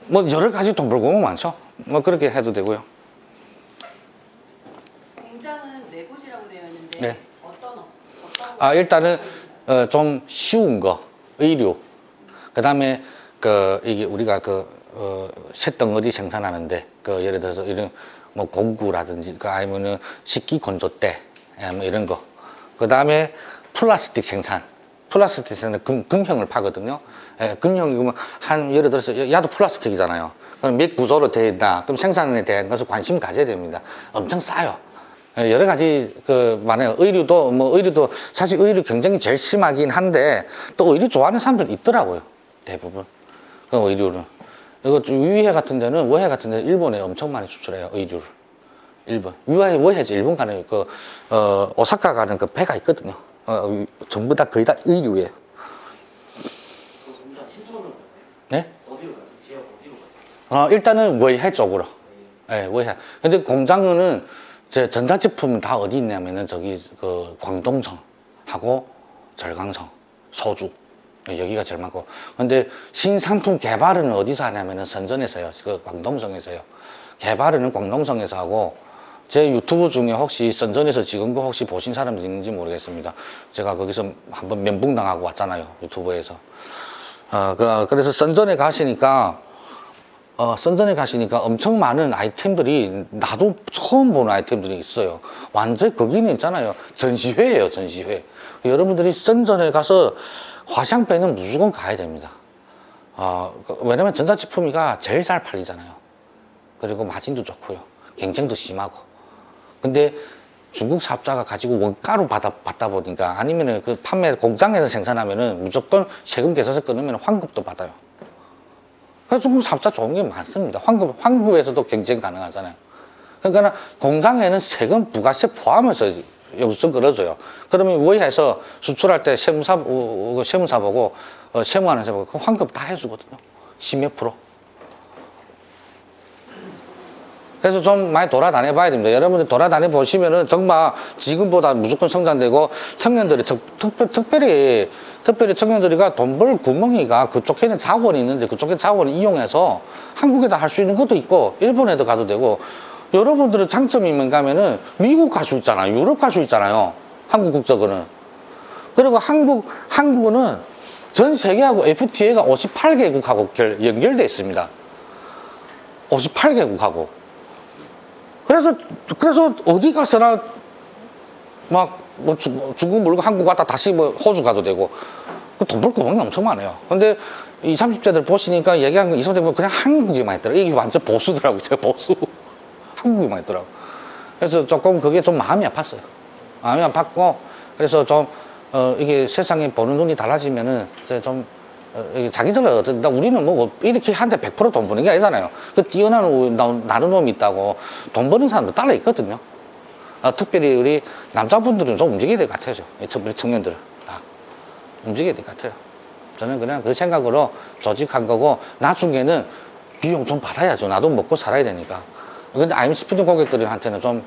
뭐 여러 가지 돈 벌고 오면 많죠. 뭐 그렇게 해도 되고요. 공장은 네 곳이라고 되어 있는데 네. 어떤 일단은 좀 쉬운 거, 의류. 그 다음에 이게 우리가 쇳덩어리 생산하는데, 예를 들어서 이런 뭐 공구라든지, 아니면은 식기 건조대, 뭐 이런 거. 그 다음에 플라스틱 생산. 플라스틱 생산 금형을 파거든요. 금형이면 예를 들어서 야도 플라스틱이잖아요. 그럼 몇 구조로 되어 있나? 그럼 생산에 대한 것을 관심 가져야 됩니다. 엄청 싸요. 여러 가지 많아요. 의류도 사실 의류 경쟁이 제일 심하긴 한데 또 의류 좋아하는 사람들 있더라고요. 대부분 그 의류는. 이거 위해 같은 데는 워해 같은 데 일본에 엄청 많이 수출해요. 의류를. 일본 위해 워해지 일본 가는 오사카 가는 그 배가 있거든요. 전부 다 거의 다 의류예요. 그럼 공장 신청은 어때요? 네? 어디로 가요? 지역 어디로 가요? 일단은 워해 쪽으로. 예, 워해. 근데 공장은 제 전자제품은 다 어디 있냐면은 저기 광동성하고 절강성, 소주 여기가 제일 많고. 근데 신상품 개발은 어디서 하냐면은 선전에서요. 광동성에서요. 개발은 광동성에서 하고, 제 유튜브 중에 혹시 선전에서 찍은 거 혹시 보신 사람들 있는지 모르겠습니다. 제가 거기서 한번 면붕당하고 왔잖아요. 유튜브에서. 그래서 선전에 가시니까 엄청 많은 아이템들이 나도 처음 보는 아이템들이 있어요. 완전 거기는 있잖아요. 전시회예요, 전시회. 여러분들이 선전에 가서 화상배는 무조건 가야 됩니다. 왜냐면 전자제품이가 제일 잘 팔리잖아요. 그리고 마진도 좋고요. 경쟁도 심하고. 근데 중국 사업자가 가지고 원가로 받다 보니까, 아니면은 그 판매 공장에서 생산하면은 무조건 세금 계산서 끊으면 환급도 받아요. 그래서 중국 사업자 좋은 게 많습니다. 환급에서도 경쟁 가능하잖아요. 그러니까 공장에는 세금, 부가세 포함해서 영수증 걸어줘요. 그러면 외에서 수출할 때 세무사 보고, 세무하는 사 보고, 그 환급 다 해주거든요. 10몇 %. 그래서 좀 많이 돌아다녀 봐야 됩니다. 여러분들 돌아다녀 보시면은 정말 지금보다 무조건 성장되고, 청년들이 특별히 청년들이가 돈 벌 구멍이가 그쪽에는 자원이 있는데 그쪽에 자원을 이용해서 한국에다 할 수 있는 것도 있고 일본에도 가도 되고, 여러분들은 장점이 뭔가 하면은 미국 갈 수 있잖아요. 유럽 갈 수 있잖아요. 한국 국적은. 그리고 한국은 전 세계하고 FTA가 58개국하고 연결돼 있습니다. 58개국하고. 그래서 어디 가서나 중국 물건 한국 갔다 다시 호주 가도 되고, 돈 벌 구멍이 엄청 많아요. 근데 20, 30대들 보시니까 얘기한 거 20, 30대 보면 그냥 한국에만 있더라고요. 이게 완전 보수더라고요. 제가 보수. 한국에만 있더라고요. 그래서 조금 그게 좀 마음이 아팠어요. 마음이 아팠고, 그래서 좀, 이게 세상에 보는 눈이 달라지면은, 이제 좀, 자기들은 우리는 이렇게 한데 100% 돈 버는 게 아니잖아요. 뛰어나는 나는 놈이 있다고 돈 버는 사람도 따로 있거든요. 특별히 우리 남자분들은 좀 움직여야 될 것 같아요. 우리 청년들은 다 움직여야 될 것 같아요. 저는 그냥 그 생각으로 조직한 거고, 나중에는 비용 좀 받아야죠. 나도 먹고 살아야 되니까. 근데 아임스피드 고객들한테는 좀,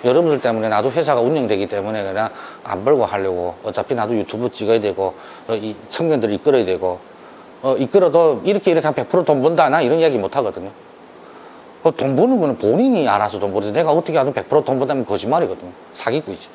여러분들 때문에 나도 회사가 운영되기 때문에 그냥 안 벌고 하려고, 어차피 나도 유튜브 찍어야 되고, 이 청년들을 이끌어야 되고, 이끌어도 이렇게 한 100%돈 번다, 나 이런 이야기 못 하거든요. 돈 버는 거는 본인이 알아서 돈 벌지, 내가 어떻게 하든 100%돈 번다면 거짓말이거든요. 사기꾼이지.